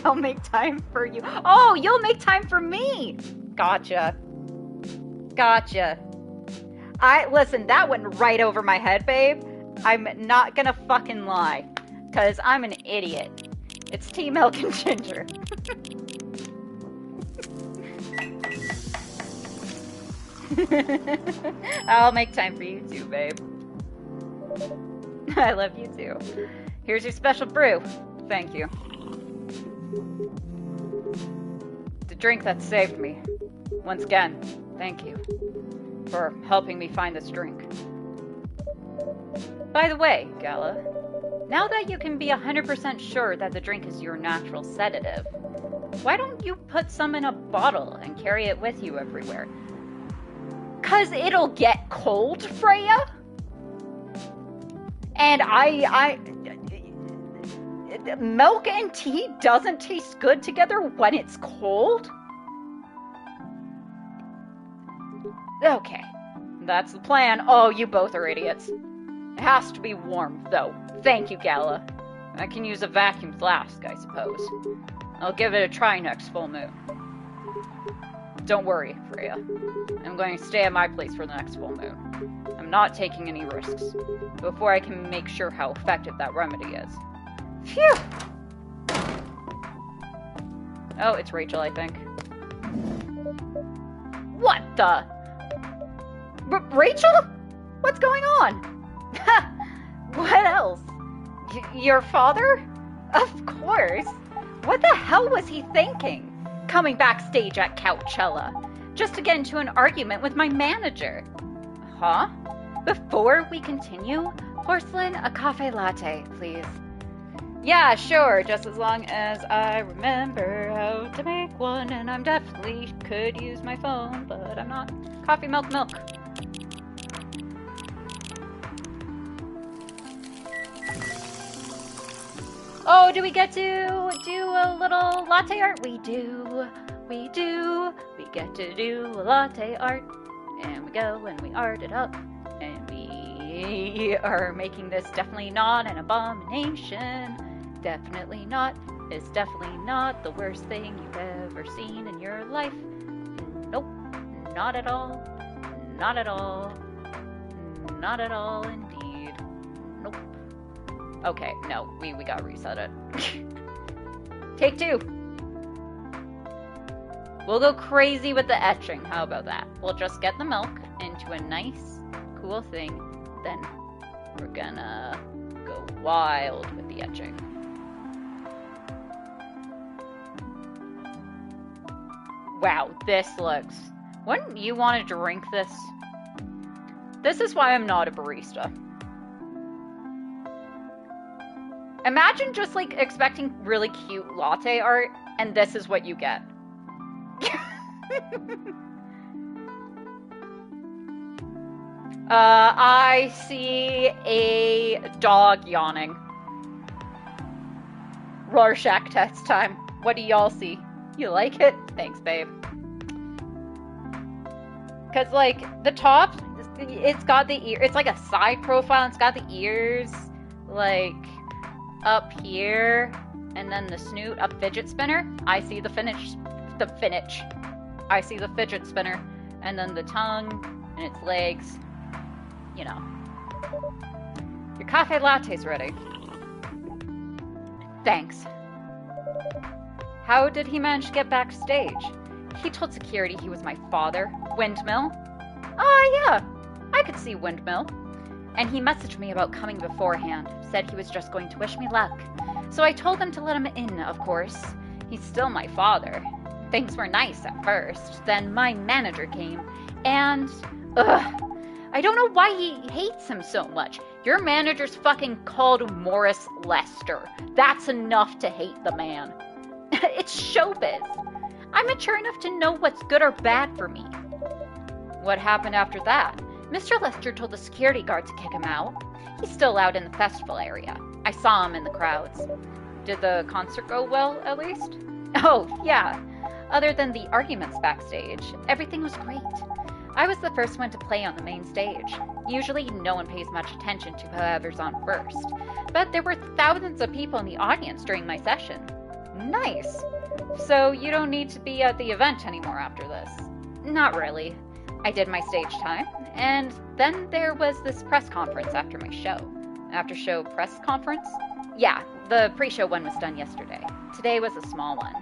I'll make time for you. Oh, you'll make time for me! Gotcha. Listen, that went right over my head, babe. I'm not gonna fucking lie. Because I'm an idiot. It's tea, milk, and ginger. I'll make time for you too, babe. I love you too. Here's your special brew. Thank you. The drink that saved me. Once again, thank you for helping me find this drink. By the way, Gala, now that you can be 100% sure that the drink is your natural sedative, why don't you put some in a bottle and carry it with you everywhere? 'Cause it'll get cold, Freya. And milk and tea doesn't taste good together when it's cold? Okay, that's the plan. Oh, you both are idiots. It has to be warm, though. Thank you, Gala. I can use a vacuum flask, I suppose. I'll give it a try next full moon. Don't worry, Freya. I'm going to stay at my place for the next full moon. I'm not taking any risks before I can make sure how effective that remedy is. Phew! Oh, it's Rachel, I think. What the? Rachel? What's going on? What else? Your father? Of course. What the hell was he thinking? Coming backstage at Coachella, just to get into an argument with my manager. Huh? Before we continue, Porcelain, a cafe latte, please. Yeah, sure, just as long as I remember how to make one, and I'm definitely could use my phone, but I'm not. Coffee, milk. Oh, do we get to do a little latte art? We do. We get to do a latte art. And we go and we art it up. And we are making this definitely not an abomination. Definitely not. It's definitely not the worst thing you've ever seen in your life. Nope. Not at all. Not at all. Not at all indeed. Nope. Okay, no, we gotta reset it. Take two. We'll go crazy with the etching. How about that? We'll just get the milk into a nice, cool thing. Then we're gonna go wild with the etching. Wow, this looks... Wouldn't you want to drink this? This is why I'm not a barista. Imagine just like expecting really cute latte art, and this is what you get. I see a dog yawning. Rorschach test time. What do y'all see? You like it? Thanks, babe. Because, like, the top, it's got the ear. It's like a side profile. It's got the ears, like, up here. And then the snoot up fidget spinner. I see the finish. I see the fidget spinner. And then the tongue and its legs. You know. Your cafe latte's ready. Thanks. How did he manage to get backstage? He told security he was my father. Windmill? Oh, yeah. I could see Windmill. And he messaged me about coming beforehand. Said he was just going to wish me luck. So I told him to let him in, of course. He's still my father. Things were nice at first. Then my manager came. And, I don't know why he hates him so much. Your manager's fucking called Morris Lester. That's enough to hate the man. It's showbiz. I'm mature enough to know what's good or bad for me. What happened after that? Mr. Lester told the security guard to kick him out. He's still out in the festival area. I saw him in the crowds. Did the concert go well, at least? Oh, yeah. Other than the arguments backstage, everything was great. I was the first one to play on the main stage. Usually, no one pays much attention to whoever's on first. But there were thousands of people in the audience during my session. Nice. So you don't need to be at the event anymore after this? Not really. I did my stage time, and then there was this press conference after my show. After-show press conference? Yeah, the pre-show one was done yesterday. Today was a small one.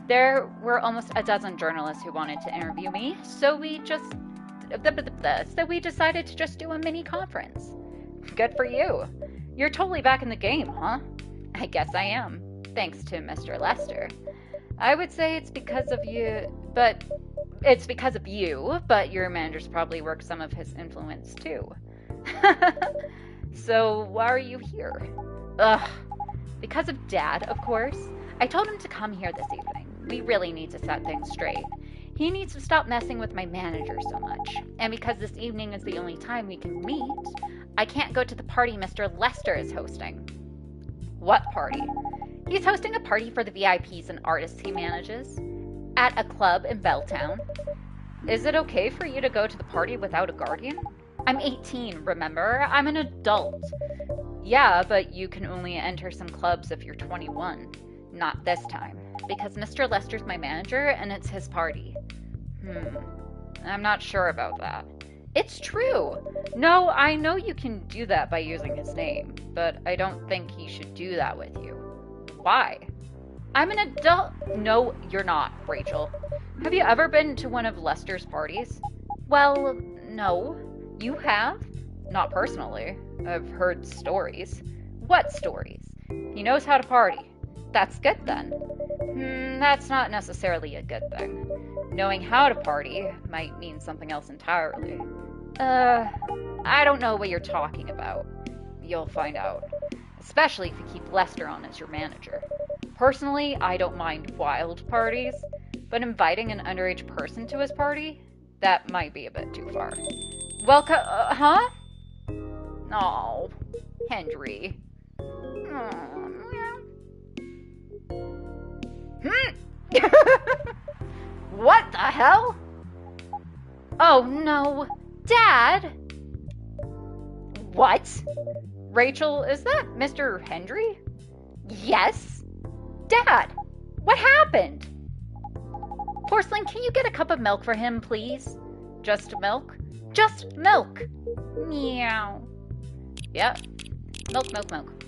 There were almost a dozen journalists who wanted to interview me, so we decided to just do a mini conference. Good for you. You're totally back in the game, huh? I guess I am, thanks to Mr. Lester. I would say it's because of you, but your manager's probably worked some of his influence too. So why are you here? Ugh. Because of Dad, of course. I told him to come here this evening. We really need to set things straight. He needs to stop messing with my manager so much. And because this evening is the only time we can meet, I can't go to the party Mr. Lester is hosting. What party? He's hosting a party for the VIPs and artists he manages at a club in Belltown. Is it okay for you to go to the party without a guardian? I'm 18, remember? I'm an adult. Yeah, but you can only enter some clubs if you're 21. Not this time, because Mr. Lester's my manager and it's his party. I'm not sure about that. It's true! No, I know you can do that by using his name, but I don't think he should do that with you. Why? I'm an adult. No, you're not, Rachel. Have you ever been to one of Lester's parties? Well, no. You have? Not personally. I've heard stories. What stories? He knows how to party. That's good then. That's not necessarily a good thing. Knowing how to party might mean something else entirely. I don't know what you're talking about. You'll find out. Especially if you keep Lester on as your manager. Personally, I don't mind wild parties, but inviting an underage person to his party? That might be a bit too far. Welcome, huh? Oh, Henry. What the hell? Oh no, Dad! What? Rachel, is that Mr. Hendry? Yes? Dad, what happened? Porcelain, can you get a cup of milk for him, please? Just milk? Just milk! Meow. Yep. Milk, milk, milk.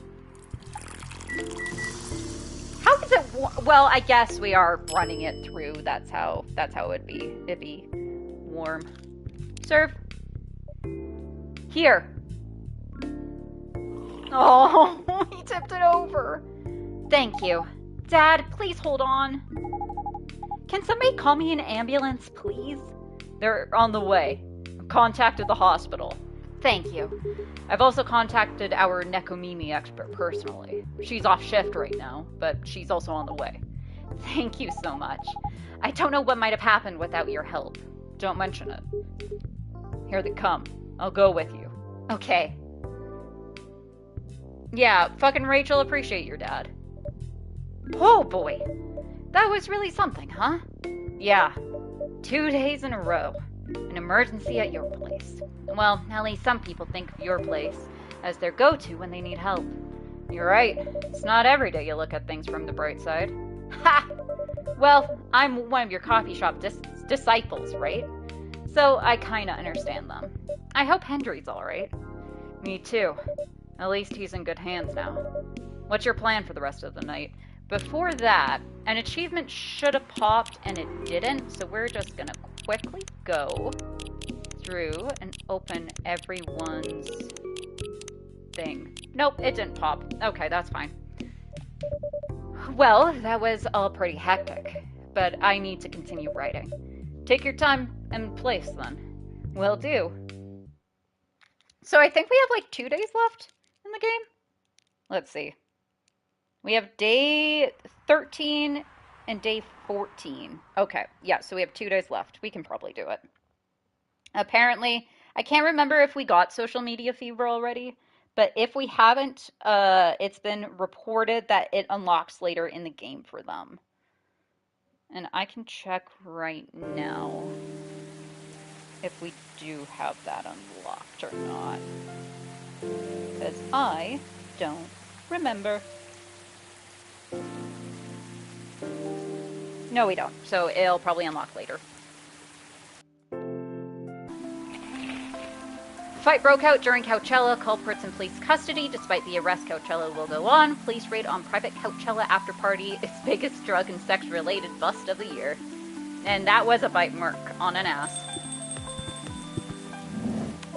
How is it? Well, I guess we are running it through. That's how it'd be warm. Serve. Here. Oh, he tipped it over. Thank you. Dad, please hold on. Can somebody call me an ambulance, please? They're on the way. I've contacted the hospital. Thank you. I've also contacted our Nekomimi expert personally. She's off shift right now, but she's also on the way. Thank you so much. I don't know what might have happened without your help. Don't mention it. Here they come. I'll go with you. Okay. Yeah, fucking Rachel, appreciate your dad. Oh boy. That was really something, huh? Yeah. 2 days in a row. An emergency at your place. Well, at least some people think of your place as their go-to when they need help. You're right. It's not every day you look at things from the bright side. Ha! Well, I'm one of your coffee shop disciples, right? So I kinda understand them. I hope Hendry's alright. Me too. At least he's in good hands now. What's your plan for the rest of the night? Before that, an achievement should have popped and it didn't, so we're just gonna quickly go through and open everyone's thing. Nope, it didn't pop. Okay, that's fine. Well, that was all pretty hectic, but I need to continue writing. Take your time and place then. Will do. So I think we have like 2 days left in the game? Let's see. We have day 13 and day 14. Okay, yeah, so we have 2 days left. We can probably do it. Apparently, I can't remember if we got social media fever already, but if we haven't, it's been reported that it unlocks later in the game for them. And I can check right now if we do have that unlocked or not. Because I don't remember. No, we don't. So it'll probably unlock later. Fight broke out during Coachella. Culprits in police custody. Despite the arrest, Coachella will go on. Police raid on private Coachella after party. Its biggest drug and sex-related bust of the year. And that was a bite mark on an ass.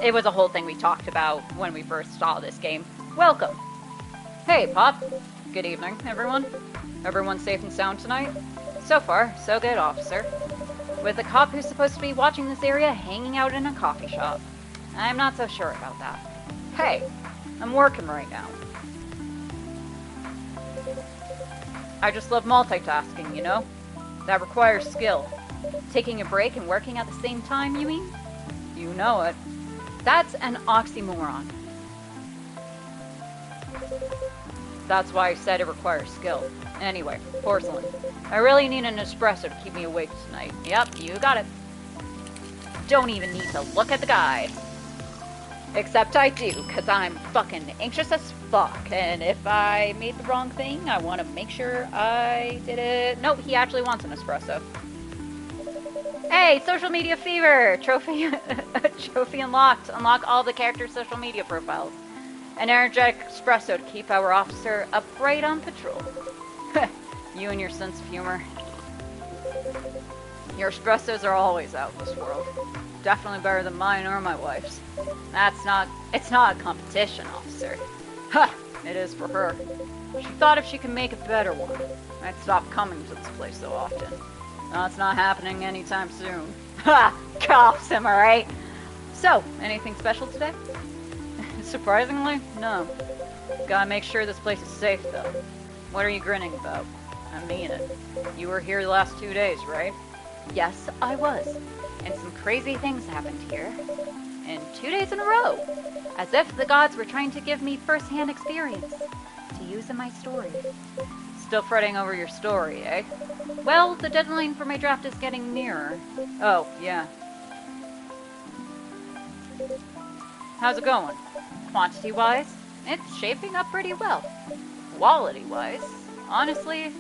It was a whole thing we talked about when we first saw this game. Welcome. Hey, Pop. Good evening, everyone. Everyone safe and sound tonight? So far, so good, officer. With the cop who's supposed to be watching this area hanging out in a coffee shop. I'm not so sure about that. Hey, I'm working right now. I just love multitasking, you know? That requires skill. Taking a break and working at the same time, you mean? You know it. That's an oxymoron. That's why I said it requires skill. Anyway, Porcelain. I really need an espresso to keep me awake tonight. Yep, you got it. Don't even need to look at the guide. Except I do, because I'm fucking anxious as fuck. And if I made the wrong thing, I want to make sure I did it. Nope, he actually wants an espresso. Hey, social media fever! Trophy unlocked. Unlock all the characters' social media profiles. An energetic espresso to keep our officer upright on patrol. You and your sense of humor. Your espressos are always out in this world. Definitely better than mine or my wife's. It's not a competition, officer. Ha! It is for her. She thought if she could make a better one, I'd stop coming to this place so often. No, it's not happening anytime soon. Ha! Cops, am I right? So, anything special today? Surprisingly, no. Gotta make sure this place is safe, though. What are you grinning about? I mean it. You were here the last 2 days, right? Yes, I was. And some crazy things happened here. And 2 days in a row. As if the gods were trying to give me first-hand experience to use in my story. Still fretting over your story, eh? Well, the deadline for my draft is getting nearer. Oh, yeah. How's it going? Quantity-wise, it's shaping up pretty well. Quality-wise, honestly,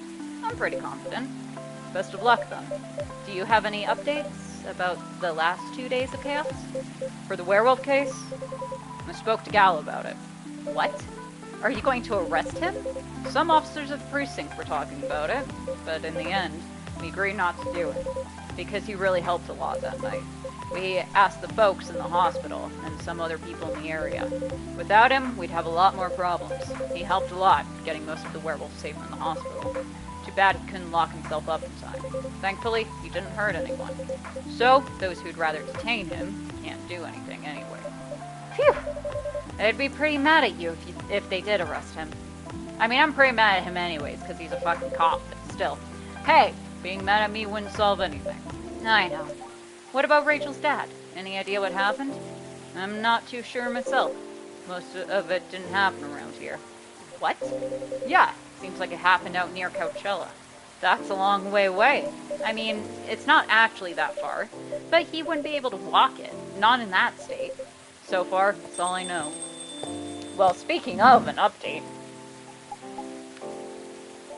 I'm pretty confident. Best of luck, then. Do you have any updates about the last 2 days of chaos? For the werewolf case? I spoke to Gal about it. What? Are you going to arrest him? Some officers of the precinct were talking about it, but in the end, we agreed not to do it, because he really helped a lot that night. We asked the folks in the hospital and some other people in the area. Without him, we'd have a lot more problems. He helped a lot, getting most of the werewolves safe from the hospital. Too bad he couldn't lock himself up in time. Thankfully, he didn't hurt anyone. So, those who'd rather detain him can't do anything anyway. Phew! I'd be pretty mad at you if they did arrest him. I mean, I'm pretty mad at him anyways, because he's a fucking cop, but still. Hey, Being mad at me wouldn't solve anything. I know. What about Rachel's dad? Any idea what happened? I'm not too sure myself. Most of it didn't happen around here. What? Yeah, seems like it happened out near Coachella. That's a long way away. I mean, it's not actually that far, but he wouldn't be able to walk it, not in that state. So far, that's all I know. Well, speaking of an update,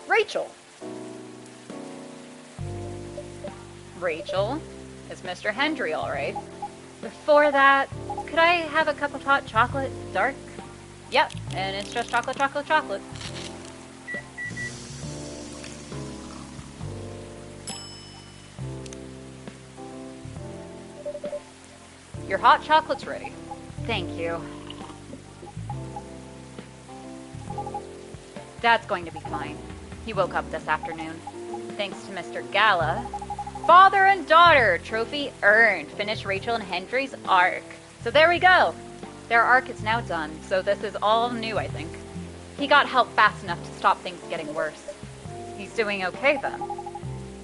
Rachel. Rachel, is Mr. Hendry all right? Before that, could I have a cup of hot chocolate, dark? Yep, and it's just chocolate, chocolate, chocolate. Your hot chocolate's ready. Thank you. Dad's going to be fine. He woke up this afternoon. Thanks to Mr. Gala. Father and daughter, trophy earned. Finish Rachel and Hendry's arc. So there we go. Their arc is now done, so this is all new, I think. He got help fast enough to stop things getting worse. He's doing okay, then.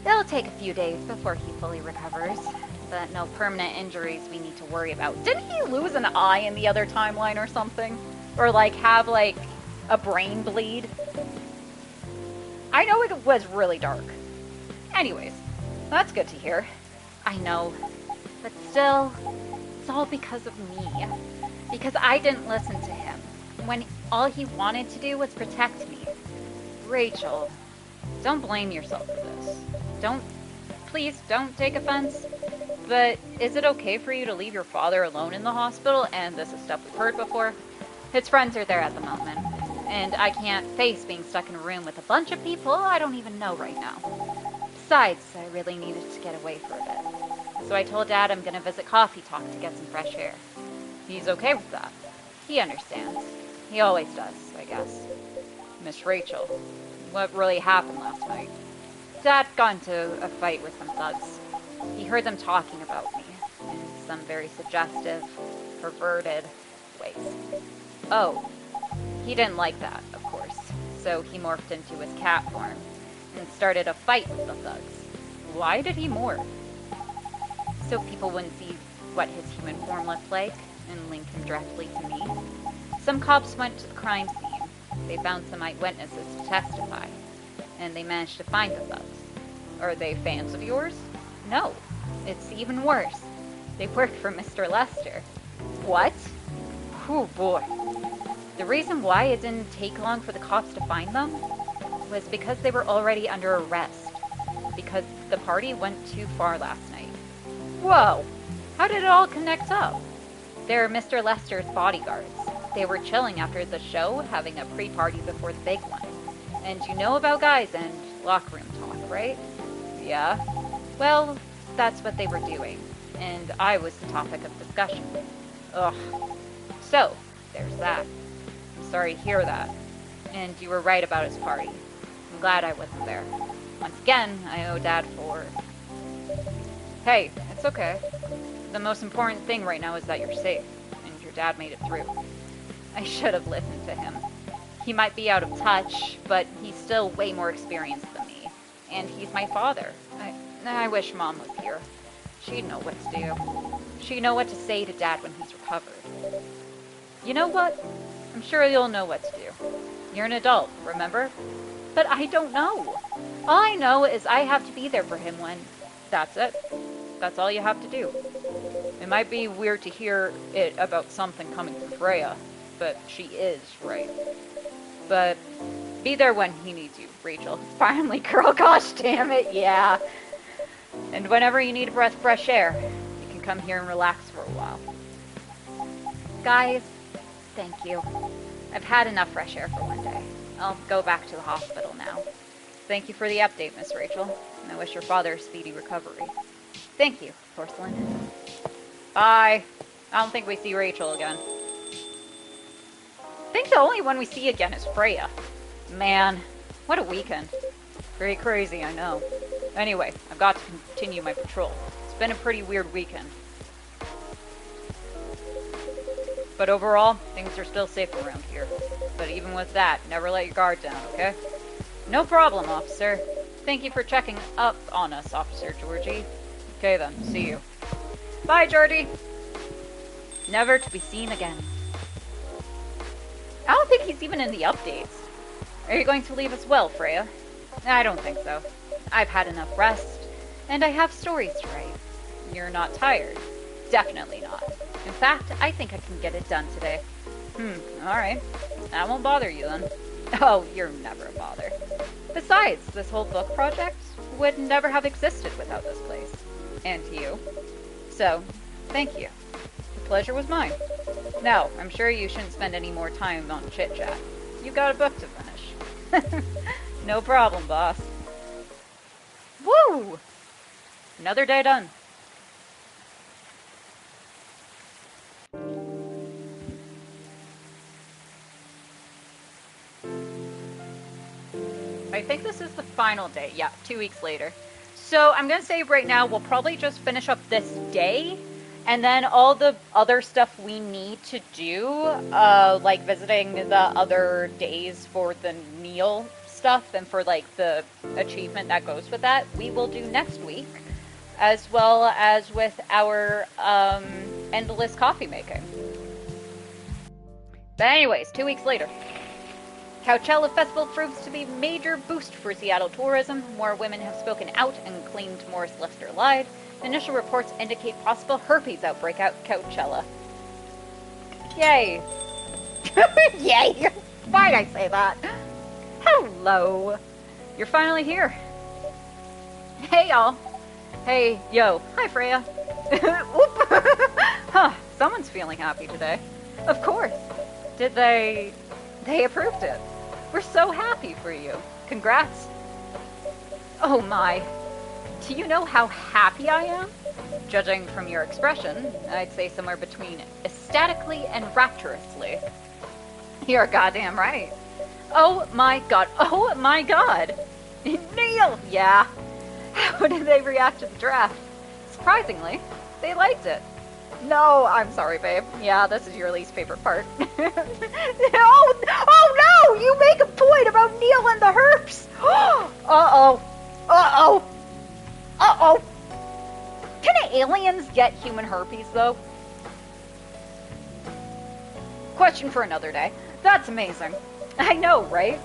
It'll take a few days before he fully recovers, but no permanent injuries we need to worry about. Didn't he lose an eye in the other timeline or something? Or, like, have, like, a brain bleed? I know it was really dark. Anyways, that's good to hear. I know, but still, it's all because of me. Because I didn't listen to him, when all he wanted to do was protect me. Rachel, don't blame yourself for this. Please don't take offense, but is it okay for you to leave your father alone in the hospital? And this is stuff we've heard before. His friends are there at the moment, and I can't face being stuck in a room with a bunch of people I don't even know right now. Besides, I really needed to get away for a bit. So I told Dad I'm gonna visit Coffee Talk to get some fresh air. He's okay with that. He understands. He always does, I guess. Miss Rachel, what really happened last night? Dad got into a fight with some thugs. He heard them talking about me in some very suggestive, perverted ways. Oh, he didn't like that, of course, so he morphed into his cat form and started a fight with the thugs. Why did he morph? So people wouldn't see what his human form looked like and link him directly to me. Some cops went to the crime scene. They found some eyewitnesses to testify, and they managed to find the thugs. Are they fans of yours? No, it's even worse. They work for Mr. Lester. What? Oh boy. The reason why it didn't take long for the cops to find them was because they were already under arrest. Because the party went too far last night. Whoa! How did it all connect up? They're Mr. Lester's bodyguards. They were chilling after the show, having a pre-party before the big one. And you know about guys and locker room talk, right? Yeah. Well, that's what they were doing. And I was the topic of discussion. Ugh. So, there's that. I'm sorry to hear that. And you were right about his party. I'm glad I wasn't there. Once again, I owe Dad for... Hey, it's okay. The most important thing right now is that you're safe, and your dad made it through. I should have listened to him. He might be out of touch, but he's still way more experienced than me. And he's my father. I wish Mom was here. She'd know what to do. She'd know what to say to Dad when he's recovered. You know what? I'm sure you'll know what to do. You're an adult, remember? But I don't know. All I know is I have to be there for him when... That's it. That's all you have to do. It might be weird to hear it about something coming from Freya, but she is right. But be there when he needs you, Rachel. Finally, girl, gosh damn it, yeah. And whenever you need a breath of fresh air, you can come here and relax for a while. Guys, thank you. I've had enough fresh air for one day. I'll go back to the hospital now. Thank you for the update, Miss Rachel, and I wish your father a speedy recovery. Thank you, Porcelain. Bye. I don't think we see Rachel again. I think the only one we see again is Freya. Man, what a weekend. Very crazy, I know. Anyway, I've got to continue my patrol. It's been a pretty weird weekend. But overall, things are still safe around here. But even with that, never let your guard down, okay? No problem, officer. Thank you for checking up on us, Officer Georgie. Okay then, see you. Bye, Georgie! Never to be seen again. I don't think he's even in the updates. Are you going to leave as well, Freya? I don't think so. I've had enough rest, and I have stories to write. You're not tired. Definitely not. In fact, I think I can get it done today. Alright. I won't bother you then. Oh, you're never a bother. Besides, this whole book project would never have existed without this place. And you. So, thank you. The pleasure was mine. Now, I'm sure you shouldn't spend any more time on chit-chat. You've got a book to finish. No problem, boss. Woo! Another day done. I think this is the final day. Yeah, 2 weeks later. So I'm going to say right now we'll probably just finish up this day, and then all the other stuff we need to do, like visiting the other days for the Neil stuff and for like the achievement that goes with that, we will do next week, as well as with our endless coffee making. But anyways, 2 weeks later. Coachella Festival proves to be a major boost for Seattle tourism. More women have spoken out and claimed Morris Lester lied. Initial reports indicate possible herpes outbreak at Coachella. Yay. Yay! Why'd I say that? Hello. You're finally here. Hey, y'all. Hey, yo. Hi, Freya. Huh, someone's feeling happy today. Of course. Did they... They approved it. We're so happy for you. Congrats. Oh my. Do you know how happy I am? Judging from your expression, I'd say somewhere between ecstatically and rapturously. You're goddamn right. Oh my god. Oh my god. Neil! Yeah. How did they react to the draft? Surprisingly, they liked it. No, I'm sorry, babe. Yeah, this is your least favorite part. Oh no! You make a point about Neil and the herps! Uh-oh. Uh-oh. Uh-oh. Can aliens get human herpes, though? Question for another day. That's amazing. I know, right?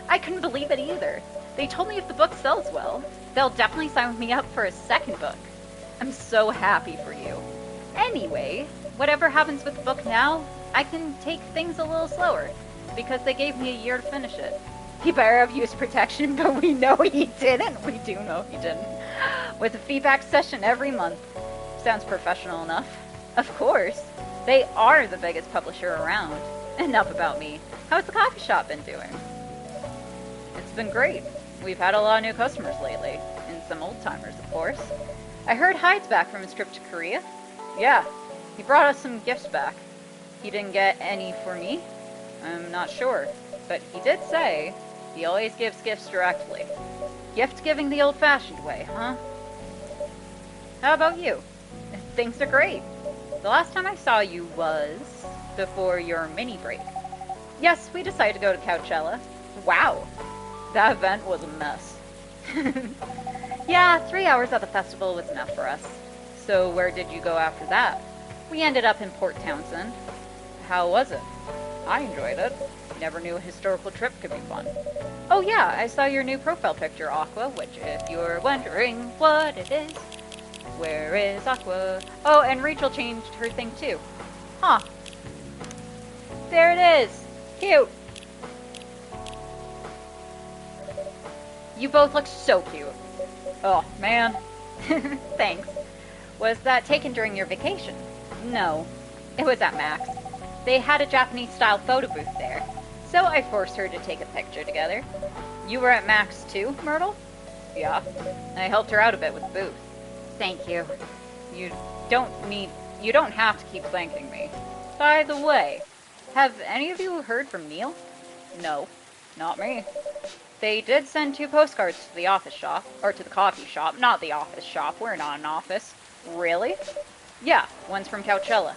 I couldn't believe it either. They told me if the book sells well, they'll definitely sign me up for a second book. I'm so happy for you. Anyway, whatever happens with the book now, I can take things a little slower, because they gave me a year to finish it. He better have used protection, but we know he didn't. We do know he didn't. With a feedback session every month. Sounds professional enough. Of course. They are the biggest publisher around. Enough about me. How's the coffee shop been doing? It's been great. We've had a lot of new customers lately, and some old-timers, of course. I heard Hyde's back from his trip to Korea. Yeah, he brought us some gifts back. He didn't get any for me? I'm not sure, but he did say he always gives gifts directly. Gift giving the old-fashioned way, huh? How about you? Things are great. The last time I saw you was before your mini break. Yes, we decided to go to Coachella. Wow, that event was a mess. Yeah, 3 hours at the festival was enough for us. So where did you go after that? We ended up in Port Townsend. How was it? I enjoyed it. Never knew a historical trip could be fun. Oh yeah, I saw your new profile picture, Aqua, which if you're wondering what it is, where is Aqua? Oh, and Rachel changed her thing too. Huh. There it is. Cute. You both look so cute. Oh, man. Thanks. Was that taken during your vacation? No. It was at Max. They had a Japanese-style photo booth there, so I forced her to take a picture together. You were at Max too, Myrtle? Yeah. I helped her out a bit with the booth. Thank you. You don't have to keep thanking me. By the way, have any of you heard from Neil? No. Not me. They did send 2 postcards to the office shop, or to the coffee shop, not the office shop, we're not an office. Really? Yeah, one's from Coachella.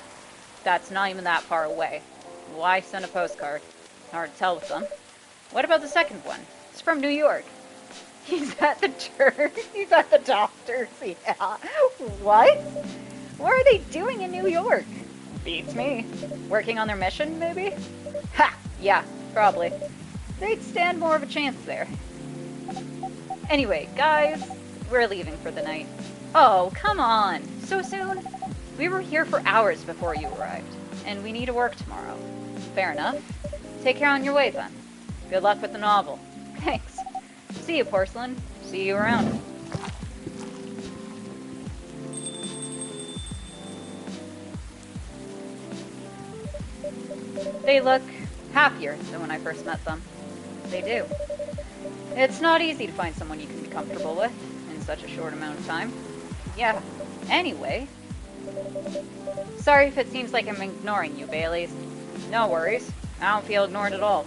That's not even that far away. Why send a postcard? Hard to tell with them. What about the second one? It's from New York. He's at the church. He's at the doctor's, yeah. What? What are they doing in New York? Beats me. Working on their mission, maybe? Ha! Yeah, probably. They'd stand more of a chance there. Anyway, guys, we're leaving for the night. Oh, come on. So soon? We were here for hours before you arrived, and we need to work tomorrow. Fair enough. Take care on your way, then. Good luck with the novel. Thanks. See you, Porcelain. See you around. They look happier than when I first met them. They do. It's not easy to find someone you can be comfortable with in such a short amount of time. Yeah. Anyway. Sorry if it seems like I'm ignoring you, Baileys. No worries. I don't feel ignored at all.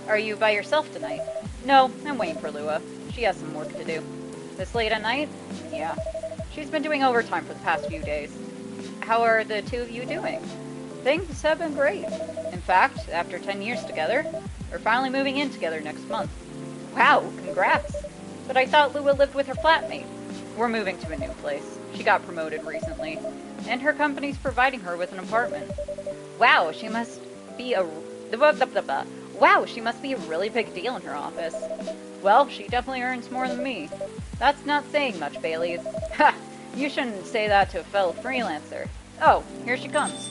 Are you by yourself tonight? No, I'm waiting for Lua. She has some work to do. This late at night? Yeah. She's been doing overtime for the past few days. How are the two of you doing? Things have been great. In fact, after 10 years together, we're finally moving in together next month. Wow, congrats. But I thought Lua lived with her flatmate. We're moving to a new place. She got promoted recently, and her company's providing her with an apartment. Wow, she must be a... Wow, she must be a really big deal in her office. Well, she definitely earns more than me. That's not saying much, Baileys. Ha! You shouldn't say that to a fellow freelancer. Oh, here she comes.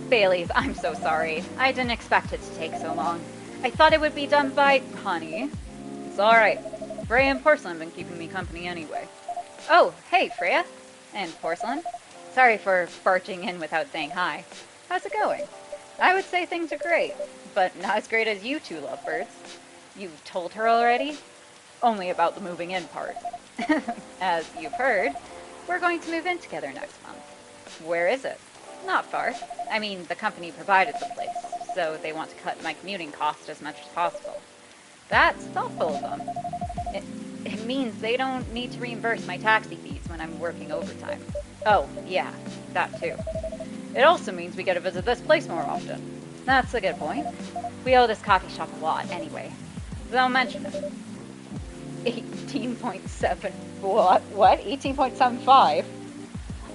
Baileys, I'm so sorry. I didn't expect it to take so long. I thought it would be done by... Honey. It's alright. Freya and Porcelain have been keeping me company anyway. Oh, hey, Freya. And Porcelain. Sorry for barging in without saying hi. How's it going? I would say things are great, but not as great as you two lovebirds. You've told her already? Only about the moving in part. As you've heard, we're going to move in together next month. Where is it? Not far. I mean, the company provided the place, so they want to cut my commuting cost as much as possible. That's thoughtful of them. It means they don't need to reimburse my taxi fees when I'm working overtime. Oh, yeah, that too. It also means we get to visit this place more often. That's a good point. We owe this coffee shop a lot, anyway. Don't mention it. 18.7... What? 18.75?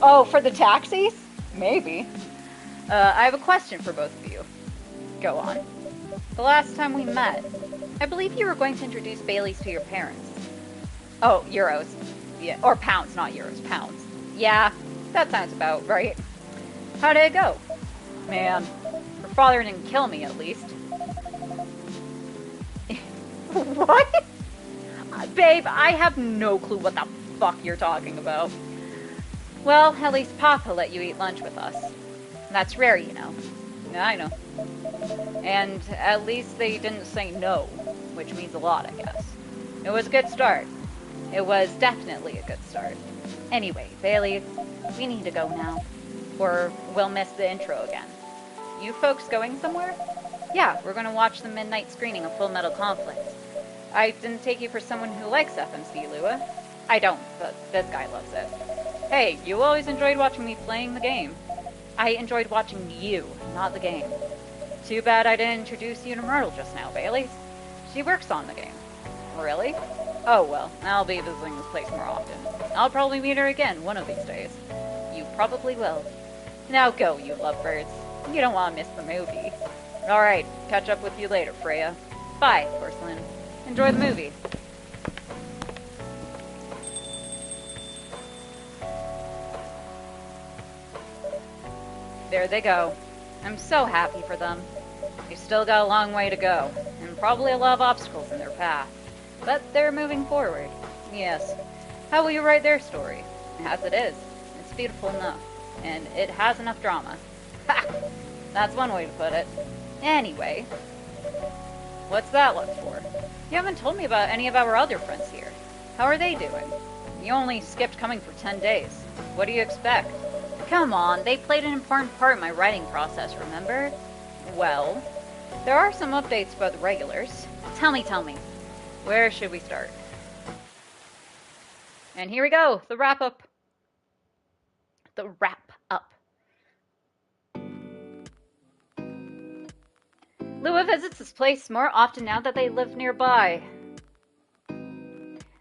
Oh, for the taxis? Maybe. I have a question for both of you. Go on. The last time we met, I believe you were going to introduce Baileys to your parents. Oh, euros. Yeah, or pounds, not euros, pounds. Yeah, that sounds about right. How did it go? Man, her father didn't kill me, at least. What? Babe, I have no clue what the fuck you're talking about. Well, at least Papa let you eat lunch with us. That's rare, you know. I know. And at least they didn't say no, which means a lot, I guess. It was a good start. It was definitely a good start. Anyway, Bailey, we need to go now, or we'll miss the intro again. You folks going somewhere? Yeah, we're gonna watch the midnight screening of Full Metal Conflict. I didn't take you for someone who likes FMC, Lua. I don't, but this guy loves it. Hey, you always enjoyed watching me playing the game. I enjoyed watching you, not the game. Too bad I didn't introduce you to Myrtle just now, Bailey. She works on the game. Really? Oh well, I'll be visiting this place more often. I'll probably meet her again one of these days. You probably will. Now go, you lovebirds. You don't want to miss the movie. Alright, catch up with you later, Freya. Bye, Porcelain. Enjoy the movie. There they go. I'm so happy for them. They've still got a long way to go, and probably a lot of obstacles in their path. But they're moving forward. Yes. How will you write their story? As it is. It's beautiful enough. And it has enough drama. Ha! That's one way to put it. Anyway. What's that look for? You haven't told me about any of our other friends here. How are they doing? You only skipped coming for 10 days. What do you expect? Come on, they played an important part in my writing process, remember? Well, there are some updates about the regulars. Tell me. Where should we start? And here we go, the wrap-up. The wrap-up. Lua visits this place more often now that they live nearby.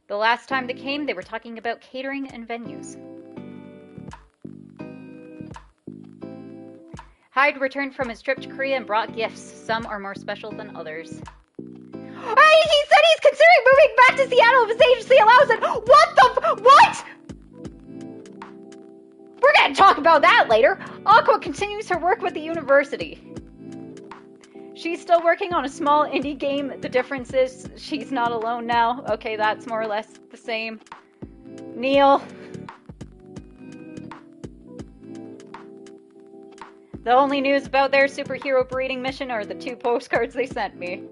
The last time they came, they were talking about catering and venues. Hyde returned from his trip to Korea and brought gifts. Some are more special than others. Hey, he said he's considering moving back to Seattle if his agency allows it. What? We're gonna talk about that later. Aqua continues her work with the university. She's still working on a small indie game. The difference is she's not alone now. Okay, that's more or less the same. Neil. The only news about their superhero breeding mission are the 2 postcards they sent me.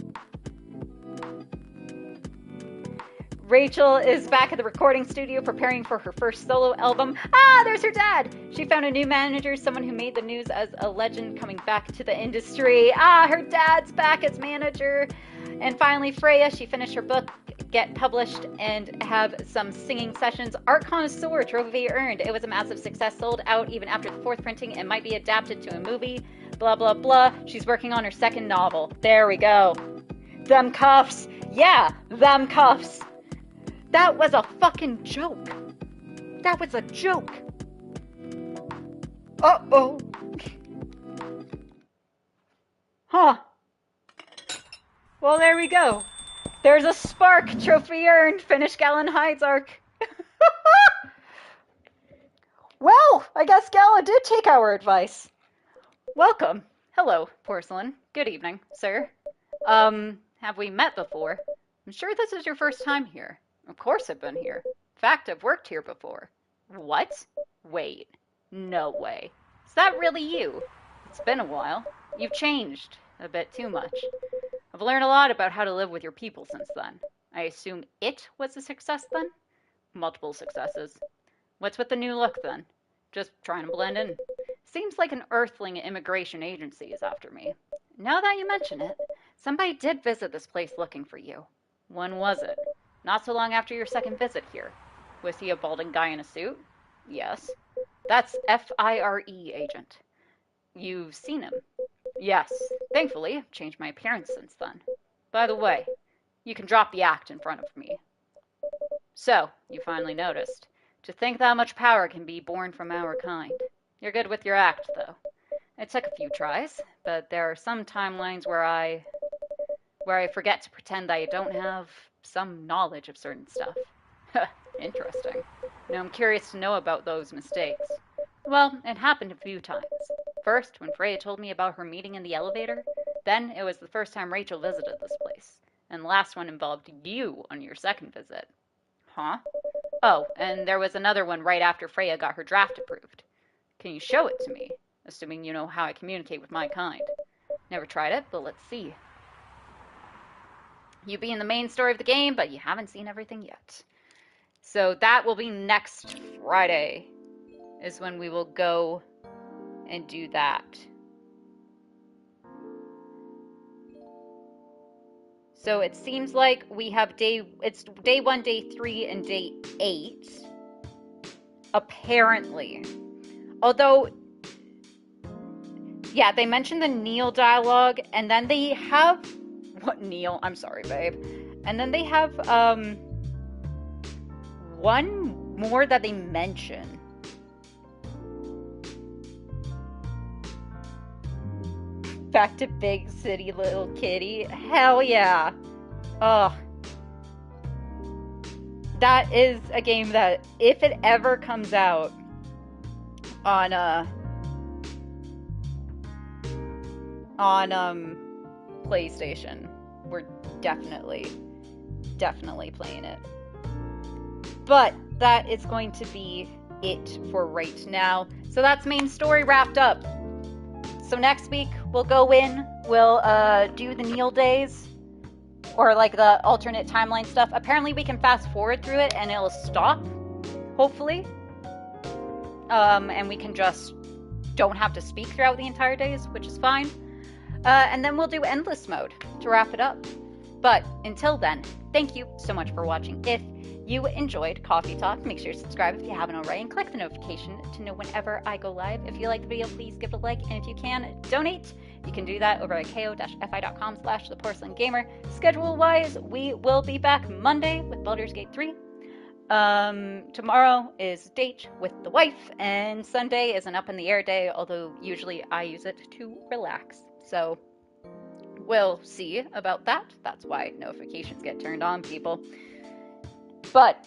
Rachel is back at the recording studio preparing for her first solo album. Ah, there's her dad! She found a new manager, someone who made the news as a legend coming back to the industry. Ah, her dad's back as manager. And finally, Freya, she finished her book, get published, and have some singing sessions. Art Connoisseur trophy earned. It was a massive success, sold out even after the 4th printing. It might be adapted to a movie. Blah, blah, blah. She's working on her 2nd novel. There we go. Them cuffs. Yeah, them cuffs. That was a fucking joke. That was a joke. Uh-oh. Huh. Well, there we go. There's a spark. Trophy earned. Finish Galen Hyde's arc. Well, I guess Gala did take our advice. Welcome. Hello, Porcelain. Good evening, sir. Have we met before? I'm sure this is your first time here. Of course I've been here. In fact, I've worked here before. What? Wait. No way. Is that really you? It's been a while. You've changed. A bit too much. I've learned a lot about how to live with your people since then. I assume it was a success then? Multiple successes. What's with the new look then? Just trying to blend in. Seems like an Earthling immigration agency is after me. Now that you mention it, somebody did visit this place looking for you. When was it? Not so long after your 2nd visit here. Was he a balding guy in a suit? Yes. That's FIRE agent. You've seen him? Yes. Thankfully, I've changed my appearance since then. By the way, you can drop the act in front of me. So, you finally noticed. To think that much power can be born from our kind. You're good with your act, though. It took a few tries, but there are some timelines where I forget to pretend I don't have some knowledge of certain stuff. Interesting. Now I'm curious to know about those mistakes. Well, it happened a few times. First, when Freya told me about her meeting in the elevator. Then it was the first time Rachel visited this place. And the last one involved you on your 2nd visit. Huh? Oh, and there was another one right after Freya got her draft approved. Can you show it to me? Assuming you know how I communicate with my kind. Never tried it, but let's see. You be in the main story of the game, but you haven't seen everything yet. So that will be next Friday, is when we will go and do that. So it seems like we have it's day 1, day 3, and day 8. Apparently. Although, yeah, they mentioned the Neil dialogue, and then they have... What, Neil? I'm sorry, babe. And then they have, one more that they mention. Back to Big City, Little Kitty. Hell yeah. Ugh. That is a game that, if it ever comes out on PlayStation, we're definitely playing it. But that is going to be it for right now. So that's main story wrapped up. So next week we'll go in, we'll do the Neil days, or like the alternate timeline stuff. Apparently we can fast forward through it and it'll stop, hopefully. And we can just don't have to speak throughout the entire days, which is fine. And then we'll do endless mode to wrap it up. But until then, thank you so much for watching. If you enjoyed Coffee Talk, make sure to subscribe if you haven't already, and click the notification to know whenever I go live. If you like the video, please give it a like, and if you can, donate You can do that over at ko-fi.com/ThePorcelainGamer. Schedule-wise, we will be back Monday with Baldur's Gate 3. Tomorrow is date with the wife, and Sunday is an up-in-the-air day, although usually I use it to relax. So we'll see about that. That's why notifications get turned on, people. But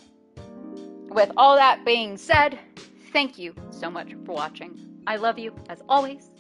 with all that being said, thank you so much for watching. I love you, as always,